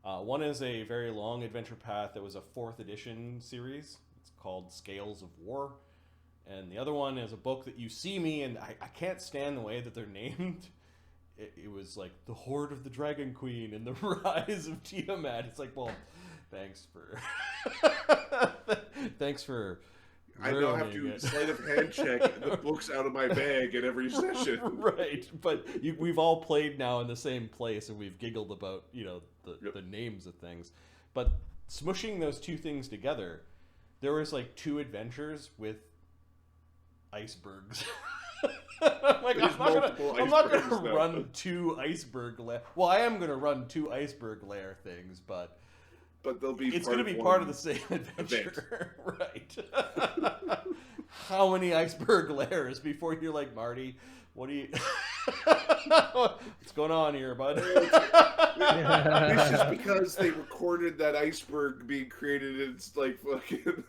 One is a very long adventure path that was a 4th edition series. It's called Scales of War. And the other one is a book that you see me, and I can't stand the way that they're named. It was like The Horde of the Dragon Queen and The Rise of Tiamat. It's like, well, thanks for... thanks for... I now have to sleight of hand check the books out of my bag at every session. Right, but we've all played now in the same place, and we've giggled about the names of things. But smushing those 2 things together, there was like 2 adventures with icebergs. I'm like, I'm not gonna run 2 iceberg lair. Well, I am gonna run 2 iceberg lair things, but they'll be. It's going to be part of the same adventure, right? How many iceberg lairs before you're like, Marty? What do you? What's going on here, bud? It's just because they recorded that iceberg being created. And it's like fucking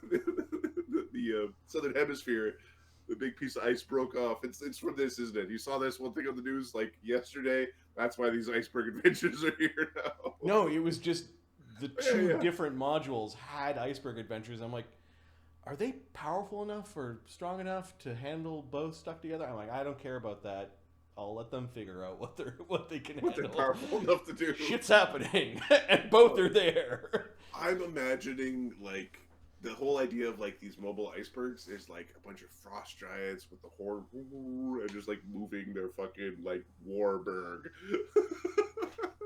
the southern hemisphere. The big piece of ice broke off. It's from this, isn't it? You saw this one thing on the news like yesterday. That's why these iceberg adventures are here now. No, it was just the 2 different modules had iceberg adventures. I'm like, are they powerful enough or strong enough to handle both stuck together? I'm like, I don't care about that. I'll let them figure out what they can What they're handle. powerful enough to do. Shit's happening, and both are there. I'm imagining like the whole idea of like these mobile icebergs is like a bunch of frost giants with the horn and just like moving their fucking like warbirg,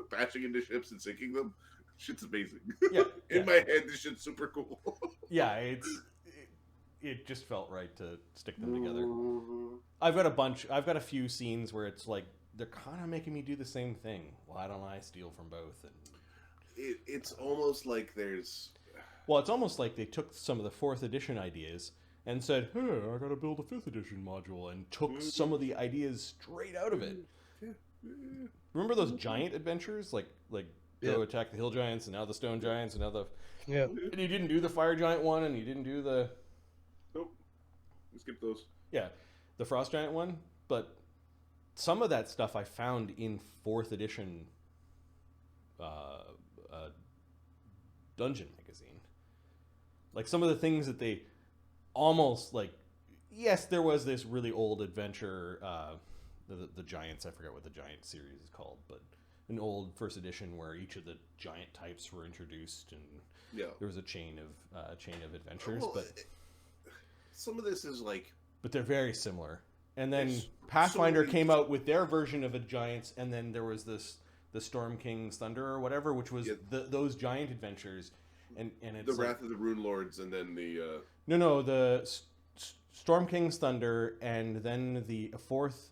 bashing into ships and sinking them. Shit's amazing. Yeah, In my head, this shit's super cool. Yeah, it just felt right to stick them together. I've got a few scenes where it's like they're kind of making me do the same thing. Why don't I steal from both? And It's almost like there's. well, it's almost like they took some of the 4th edition ideas and said, "Hey, I got to build a 5th edition module," and took some of the ideas straight out of it. Yeah. Remember those giant adventures, like go attack the hill giants, and now the stone giants, and now the Yeah. and you didn't do the fire giant one, and you didn't do the Nope. We skip those. the frost giant one, but some of that stuff I found in 4th edition dungeon magazine. Like some of the things that they almost like. Yes, there was this really old adventure, the giants. I forget what the giant series is called, but an old 1st edition where each of the giant types were introduced, and there was a chain of adventures. Well, but some of this is like. But they're very similar. And then There's Pathfinder so many- came out with their version of a giants, and then there was the Storm King's Thunder or whatever, which was those giant adventures, and it's The like, Wrath of the Rune Lords, and then the. no, the Storm King's Thunder, and then the 4th,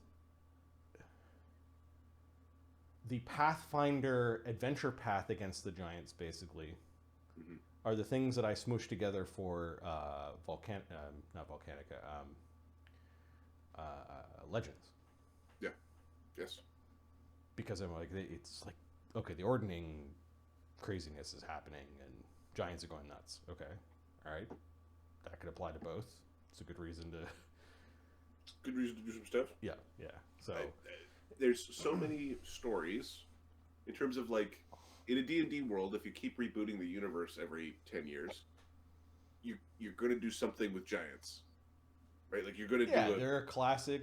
the Pathfinder adventure path against the giants, basically, are the things that I smooshed together for not Volcanica. Legends. Yeah. Yes. Because I'm like, it's like, okay, the ordning craziness is happening and giants are going nuts. Okay, all right, that could apply to both. It's a good reason to. Good reason to do some stuff. Yeah. So There's so many stories, in terms of like, in a D&D world, if you keep rebooting the universe every 10 years, you're going to do something with giants, right? Like you're going to do. They're a classic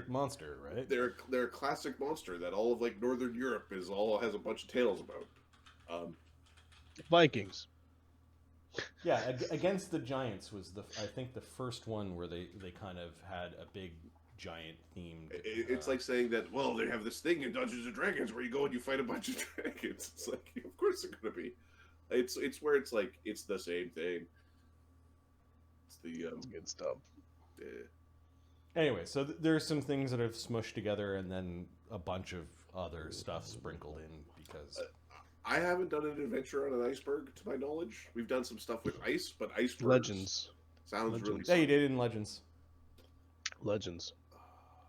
monster, right? They're a classic monster that all of like Northern Europe has a bunch of tales about. Vikings. Yeah, Against the Giants was I think the first one where they kind of had a big giant themed. It's like saying that, well, they have this thing in Dungeons and Dragons where you go and you fight a bunch of dragons. It's like, of course they're going to be. It's where it's like it's the same thing. It's the That's good stuff. Anyway, so there's some things that I've smushed together, and then a bunch of other stuff sprinkled in because I haven't done an adventure on an iceberg, to my knowledge. We've done some stuff with ice, but icebergs Legends. sounds really. yeah, you did in Legends. Legends.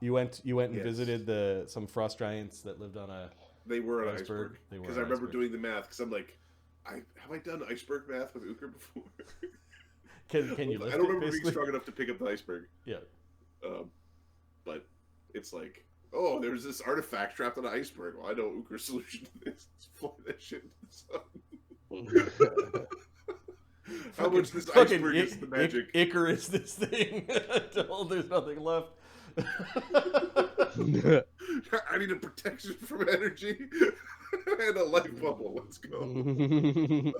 You went and Yes. visited some frost giants that lived on a. They were an Iceberg. iceberg. They were Because an I remember iceberg. doing the math. Because I'm like, have I done iceberg math with Uker before? Can you lift I don't it, remember being basically? strong enough to pick up the iceberg. Yeah. But it's like, oh, there's this artifact trapped on an iceberg. Well, I know Uker's solution to this. Let's fly that shit into the sun. How much this Fucking iceberg is the magic? Icarus, this thing until there's nothing left. I need a protection from energy and a life bubble. Let's go.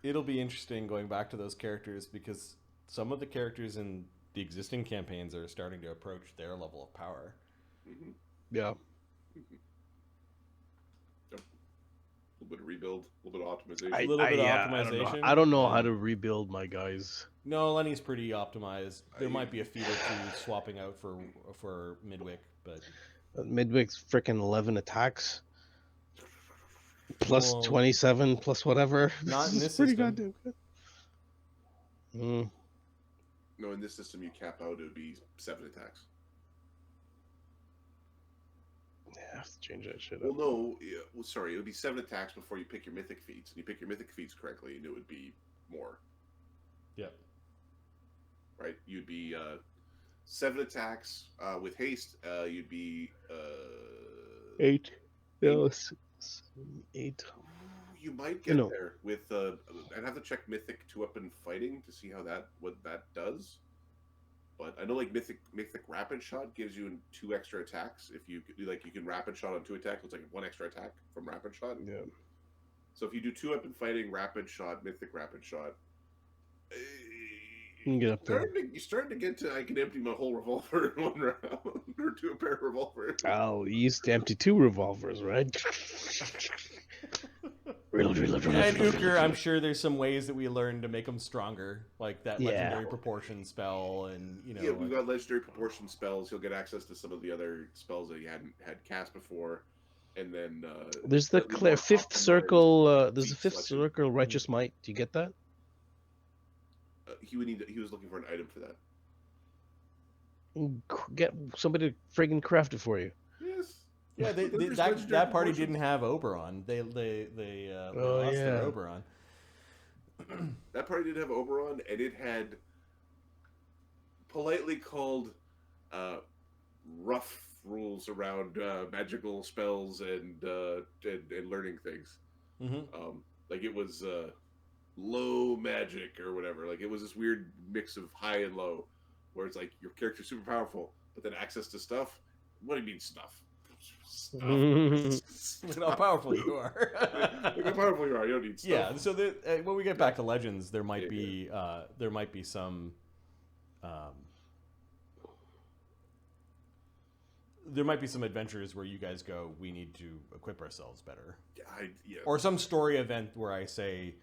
It'll be interesting going back to those characters because some of the characters in the existing campaigns are starting to approach their level of power. Mm-hmm. Yeah. A little bit of rebuild, a little bit of optimization. A little bit of optimization. I don't know how to rebuild my guys. No, Lenny's pretty optimized. There might be a feat or two swapping out for Midwick, but Midwick's freaking 11 attacks. Plus Well, 27, plus whatever. not in This this is pretty system. goddamn good. No, in this system, you cap out, it would be 7 attacks. Yeah, I have to change that shit Well, up. no, sorry, it would be 7 attacks before you pick your mythic feats. And you pick your mythic feats correctly, and it would be more. yeah. Right? You'd be 7 attacks with haste. You'd be 8. No, 8. You might get No. there with. I'd have to check mythic 2-up and fighting to see what that does. But I know like Mythic Rapid Shot gives you 2 extra attacks if you can Rapid Shot on 2 attacks. It's like 1 extra attack from Rapid Shot. Yeah. So if you do 2-weapon fighting, Rapid Shot, Mythic Rapid Shot, You can get up there. you're starting to get to I can empty my whole revolver in 1 round or 2 a pair of revolvers. Oh, you used to empty 2 revolvers, right? Reload. And Uker, I'm sure there's some ways that we learned to make them stronger, like that Yeah. legendary proportion spell, and Yeah, we've got legendary proportion spells. You'll get access to some of the other spells that you hadn't had cast before, and then There's the slightly more fifth optimized circle. There's the feat fifth selection. circle, righteous might. Do you get that? He was looking for an item for that. Get somebody to friggin' craft it for you. Yes. Yeah, There's that legendary party proportions. didn't have Oberon. They Oh, lost their yeah. Oberon. That party did have Oberon, and it had politely called rough rules around magical spells and learning things. Mm-hmm. Like it was low magic or whatever. Like it was this weird mix of high and low, where it's like your character's super powerful, but then access to stuff. What do you mean stuff? Stuff. Look at how powerful you are. Look how powerful you are. You don't need stuff. Yeah. So when we get back to Legends, there might be some. There might be some adventures where you guys go, we need to equip ourselves better. Yeah. Or some story event where I say,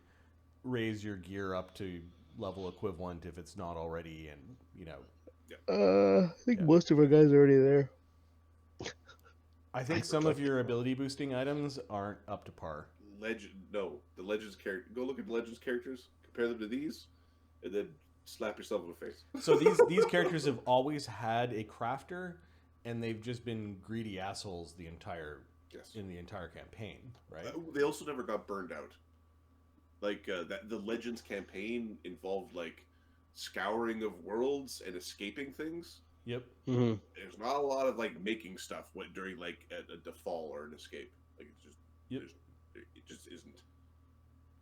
raise your gear up to level equivalent if it's not already, and I think Yeah. most of our guys are already there. I think some of your ability boosting items aren't up to par. The Legends character. Go look at the Legends characters, compare them to these, and then slap yourself in the face. So these characters have always had a crafter, and they've just been greedy assholes in the entire campaign, right? They also never got burned out. Like the Legends campaign involved like scouring of worlds and escaping things. Yep. Mm-hmm. There's not a lot of like making stuff during like a fall or an escape. Like it's just it just isn't.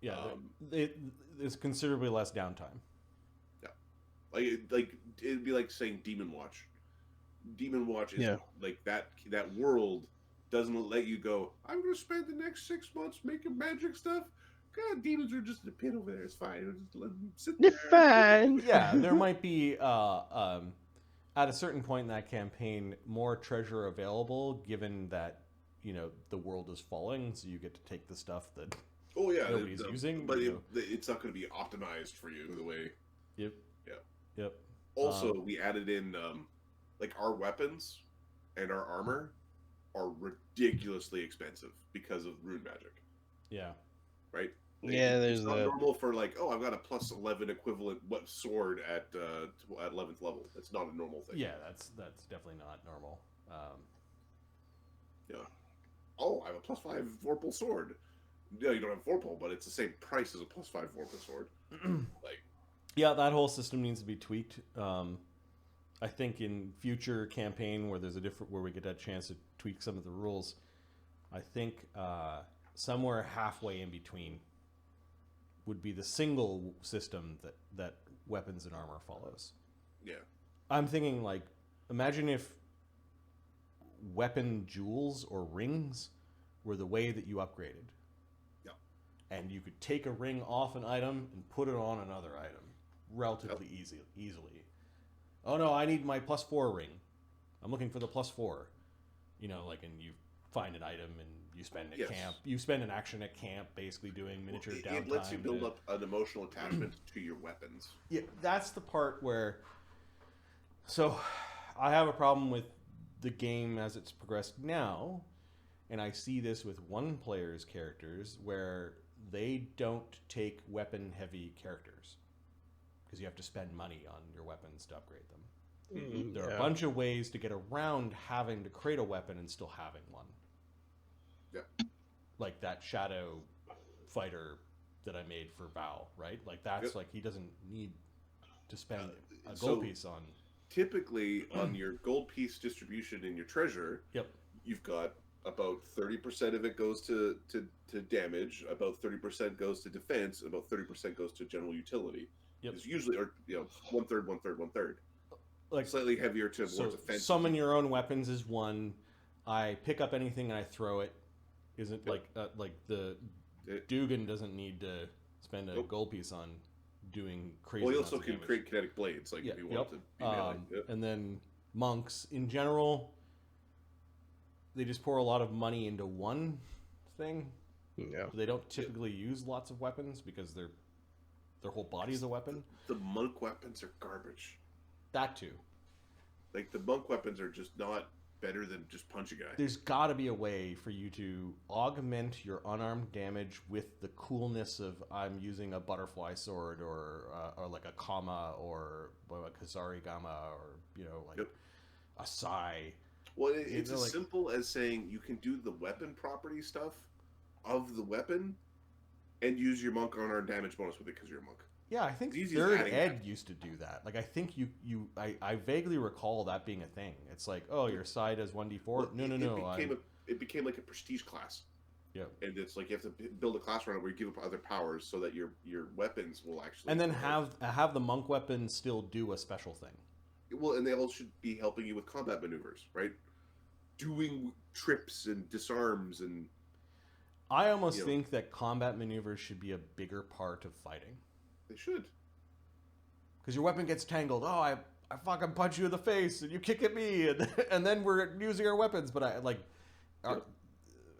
Yeah. It's considerably less downtime. Like it'd be like saying Demon Watch. Demon Watch is Yeah. like that world doesn't let you go, I'm gonna spend the next 6 months making magic stuff. God, demons are just in a pit over there. It's fine. We'll just let them sit They're there. fine. Yeah, there might be at a certain point in that campaign more treasure available, given that the world is falling, so you get to take the stuff that Oh yeah, nobody's using. but it's not going to be optimized for you the way. Yep. Yeah. Yep. Also, we added in like our weapons and our armor are ridiculously expensive because of rune magic, Yeah. right? Yeah, there's it's not that. normal for like, oh, I've got a plus 11 equivalent sword at 11th level. That's not a normal thing. Yeah, that's definitely not normal. Yeah. Oh, I have a plus 5 vorpal sword. No, you don't have vorpal, but it's the same price as a plus 5 vorpal sword. Like, Yeah, that whole system needs to be tweaked. I think in future campaign where we get a chance to tweak some of the rules, I think somewhere halfway in between would be the single system that weapons and armor follows. yeah. I'm thinking like, imagine if weapon jewels or rings were the way that you upgraded. Yeah. And you could take a ring off an item and put it on another item relatively easily. Oh no, I need my +4 ring. I'm looking for the +4. And you find an item and you spend at camp. You spend an action at camp basically doing miniature downtime. It lets you build up an emotional attachment to your weapons. Yeah, that's the part where... So, I have a problem with the game as it's progressed now, and I see this with one player's characters where they don't take weapon-heavy characters because you have to spend money on your weapons to upgrade them. There are a bunch of ways to get around having to create a weapon and still having one. Yeah. Like that shadow fighter that I made for Val, right? Like that's like he doesn't need to spend a gold piece on. Typically, on your gold piece distribution in your treasure, you've got about 30% of it goes to damage, about 30% goes to defense, about 30% goes to general utility. It's usually, or 1/3, 1/3, 1/3. like slightly heavier towards so offensive. summon your own weapons is one. I pick up anything and I throw it. Isn't like the Dugan doesn't need to spend a gold piece on doing crazy. Well, you also amounts of can damage. create kinetic blades, like if you want to be melee. Yep. And then monks in general, they just pour a lot of money into one thing. Yeah. They don't typically use lots of weapons because their whole body is a weapon. The monk weapons are garbage. That too. Like, the monk weapons are just not better than just punch a guy. There's got to be a way for you to augment your unarmed damage with the coolness of I'm using a butterfly sword or like a kama or a Kazari Gama or a sai. Well, it's as like, simple as saying you can do the weapon property stuff of the weapon and use your monk unarmed damage bonus with it because you're a monk. Yeah, I think It's easy as Third adding Ed that. used to do that. Like, I think I vaguely recall that being a thing. It's like, oh, your side has 1d4. Well, No. It became like a prestige class. Yeah. And it's like you have to build a class around it where you give up other powers so that your weapons will actually... And then have the monk weapon still do a special thing. Well, and they all should be helping you with combat maneuvers, right? Doing trips and disarms and... I almost think that combat maneuvers should be a bigger part of fighting. They should. Because your weapon gets tangled. Oh, I fucking punch you in the face and you kick at me and then we're using our weapons. But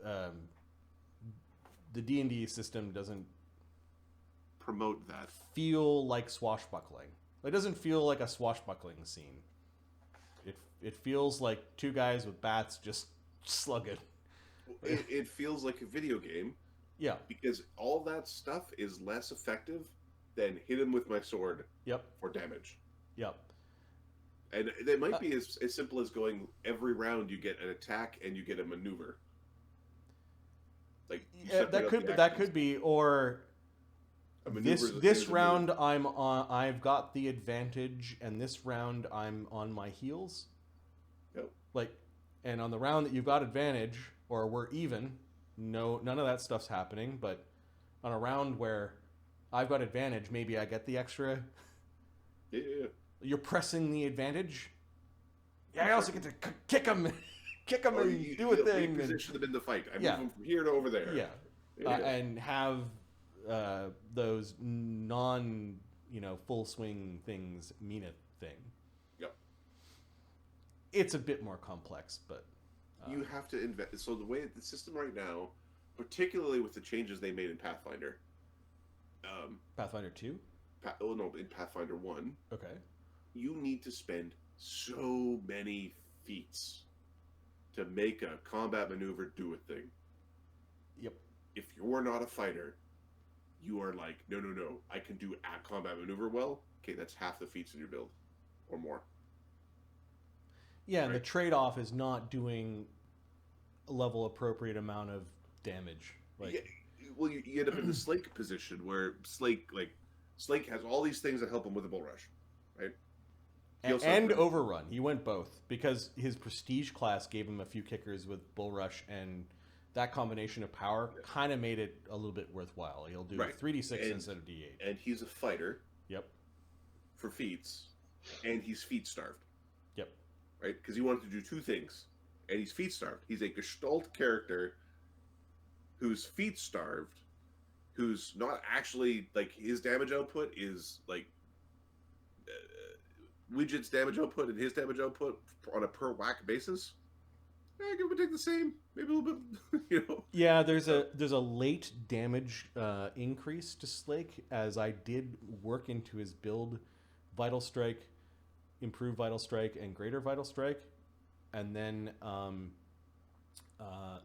the D&D system doesn't promote that. Feel like swashbuckling. It doesn't feel like a swashbuckling scene. It feels like two guys with bats just slugging. It feels like a video game. Yeah. Because all that stuff is less effective than hit him with my sword. Yep. For damage. Yep. And they might be as simple as going every round you get an attack and you get a maneuver. Like that could be, or this round I've got the advantage, and this round I'm on my heels. Yep. Like, and on the round that you've got advantage, or we're even, none of that stuff's happening. But on a round where I've got advantage, maybe I get the extra. Yeah. You're pressing the advantage. Yeah, I also get to kick him, and do a thing. Reposition them in the fight. I move them from here to over there. Yeah, and have those non, full swing things mean a thing. Yep. It's a bit more complex, but you have to invest. So the way the system right now, particularly with the changes they made in Pathfinder. Pathfinder 2? In Pathfinder 1. Okay. You need to spend so many feats to make a combat maneuver do a thing. Yep. If you're not a fighter, you are like, no, I can do a combat maneuver well. Okay, that's half the feats in your build, or more. Yeah, and the trade-off is not doing a level appropriate amount of damage. Well, you end up in the Slake position where Slake has all these things that help him with the bull rush, right? And overrun. He went both because his prestige class gave him a few kickers with bull rush, and that combination of power kind of made it a little bit worthwhile. He'll do 3d6 instead of d8. And he's a fighter. Yep. For feats, and he's feat starved. Yep. Right, because he wanted to do two things, and he's feat starved. He's a Gestalt character who's feat starved, who's not actually like his damage output is like Widget's damage output and his damage output on a per whack basis. I give or take the same, maybe a little bit, Yeah, there's a late damage increase to Slake, as I did work into his build Vital Strike, Improved Vital Strike, and Greater Vital Strike, and then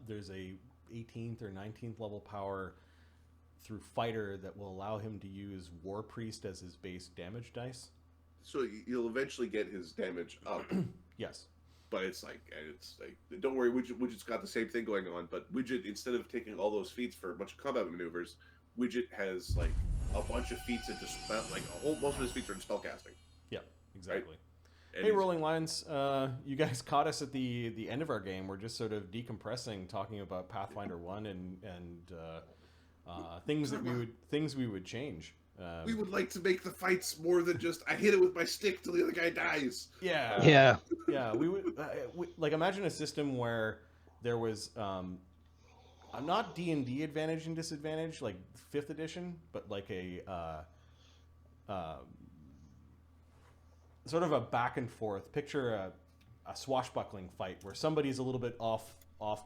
there's a 18th or 19th level power through Fighter that will allow him to use War Priest as his base damage dice. So you'll eventually get his damage up. Yes. But it's like, don't worry, Widget's got the same thing going on, but Widget, instead of taking all those feats for a bunch of combat maneuvers, Widget has like a bunch of feats into spell, like most of his feats are in spellcasting. Yeah, exactly. Right? Hey, Rolling Lines, you guys caught us at the end of our game. We're just sort of decompressing, talking about Pathfinder 1 and things we would change. We would like to make the fights more than just I hit it with my stick till the other guy dies. Yeah. Yeah. Yeah, we would like imagine a system where there was not D&D advantage and disadvantage like 5th edition, but like a sort of a back and forth. Picture a swashbuckling fight where somebody's a little bit off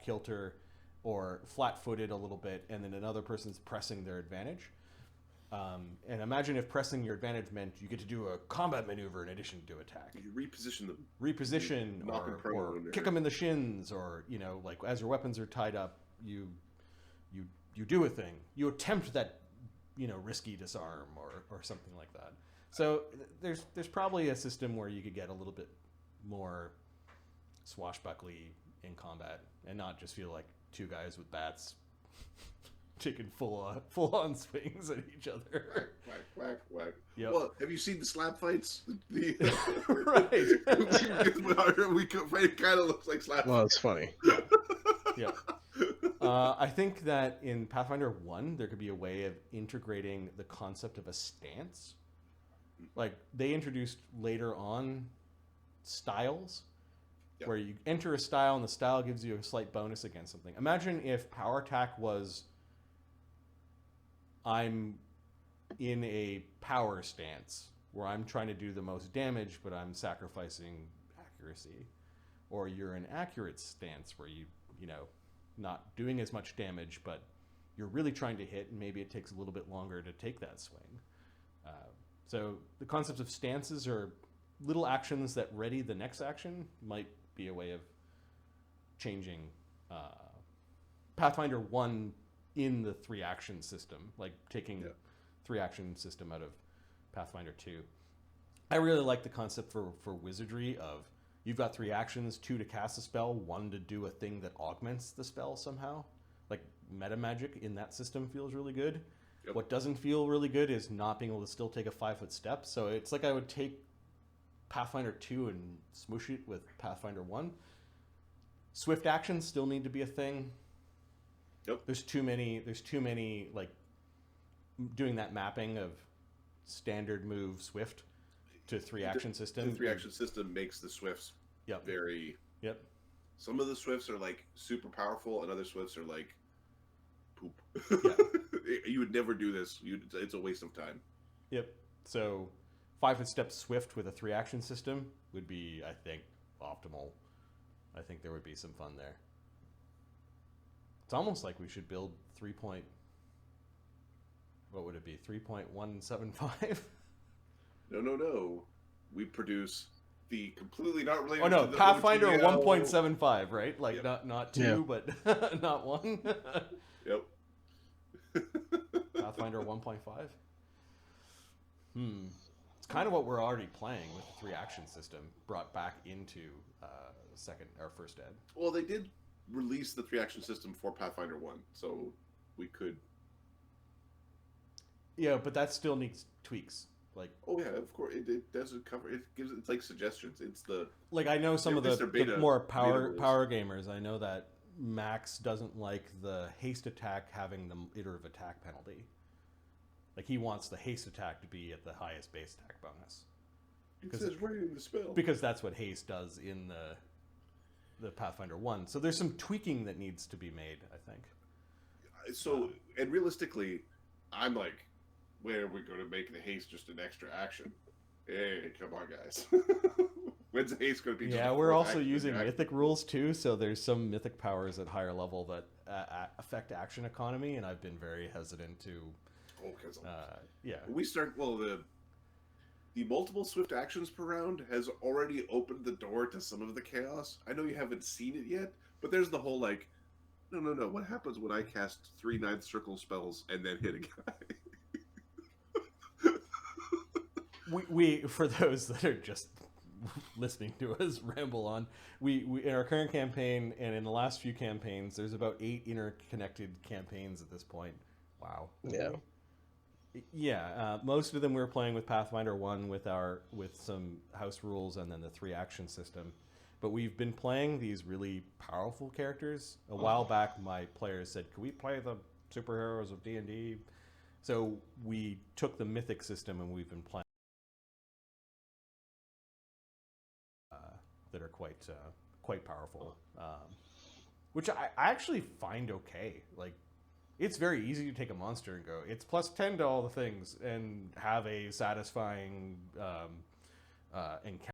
kilter or flat-footed a little bit, and then another person's pressing their advantage. And imagine if pressing your advantage meant you get to do a combat maneuver in addition to attack. You reposition them. Reposition, Knock 'em prone or when they're- kick them in the shins, or like as your weapons are tied up, you do a thing. You attempt that risky disarm or something like that. So there's probably a system where you could get a little bit more swashbuckly in combat and not just feel like two guys with bats taking full on swings at each other. Whack, whack, whack. Yep. Well, have you seen the slap fights? Right. It kind of looks like slap. Well, it's funny. Yeah. I think that in Pathfinder 1, there could be a way of integrating the concept of a stance. Like, they introduced later on styles, where you enter a style and the style gives you a slight bonus against something. Imagine if power attack was, I'm in a power stance where I'm trying to do the most damage, but I'm sacrificing accuracy. Or you're in accurate stance where you not doing as much damage, but you're really trying to hit, and maybe it takes a little bit longer to take that swing. So the concepts of stances are little actions that ready the next action might be a way of changing Pathfinder 1 in the 3-action system, like taking 3-action system out of Pathfinder 2. I really like the concept for wizardry of you've got 3 actions, 2 to cast a spell, 1 to do a thing that augments the spell somehow. Like meta magic in that system feels really good. Yep. What doesn't feel really good is not being able to still take a 5-foot step. So it's like I would take Pathfinder 2 and smoosh it with Pathfinder 1. Swift actions still need to be a thing. Yep. There's too many like doing that mapping of standard move swift to 3-action system. The 3-action system makes the swifts very. Yep. Some of the swifts are like super powerful, and other swifts are like poop. Yeah. You would never do this. It's a waste of time. Yep. So 5-foot step swift with a 3-action system would be, I think, optimal. I think there would be some fun there. It's almost like we should build 3.175? No. We produce the completely not related. Oh no, to the Pathfinder OTL. 1.75, right? Like not 2, but not 1. Yep. Pathfinder 1.5. It's kind of what we're already playing with the 3-action system brought back into first ed. Well, they did release the 3-action system for Pathfinder 1, so we could. Yeah, but that still needs tweaks. Like, oh yeah, of course it doesn't cover. It's like suggestions. It's the like I know some of It's the, their beta- the more beta power rules. gamers. I know that Max doesn't like the haste attack having the iterative attack penalty. Like he wants the haste attack to be at the highest base attack bonus. It says right in the spell. Because that's what haste does in the Pathfinder 1. So there's some tweaking that needs to be made, I think. So, and realistically, I'm like, where are we going to make the haste just an extra action? Hey, come on, guys. When's the haste going to be? Just Yeah, a we're fourth also action? using mythic rules too, so there's some mythic powers at higher level that affect action economy, and I've been very hesitant to. Oh, because yeah. we start. Well, the multiple swift actions per round has already opened the door to some of the chaos. I know you haven't seen it yet, but there's the whole like, no. What happens when I cast 3 9th circle spells and then hit a guy? We for those that are just listening to us ramble on, we in our current campaign and in the last few campaigns, there's about 8 interconnected campaigns at this point. Wow. Yeah. Yeah, most of them we were playing with Pathfinder 1 with some house rules and then the 3-action system. But we've been playing these really powerful characters. A while back, my players said, "Can we play the superheroes of D&D?" So we took the mythic system and we've been playing that are quite powerful, which I actually find okay. Like, it's very easy to take a monster and go, it's +10 to all the things, and have a satisfying encounter.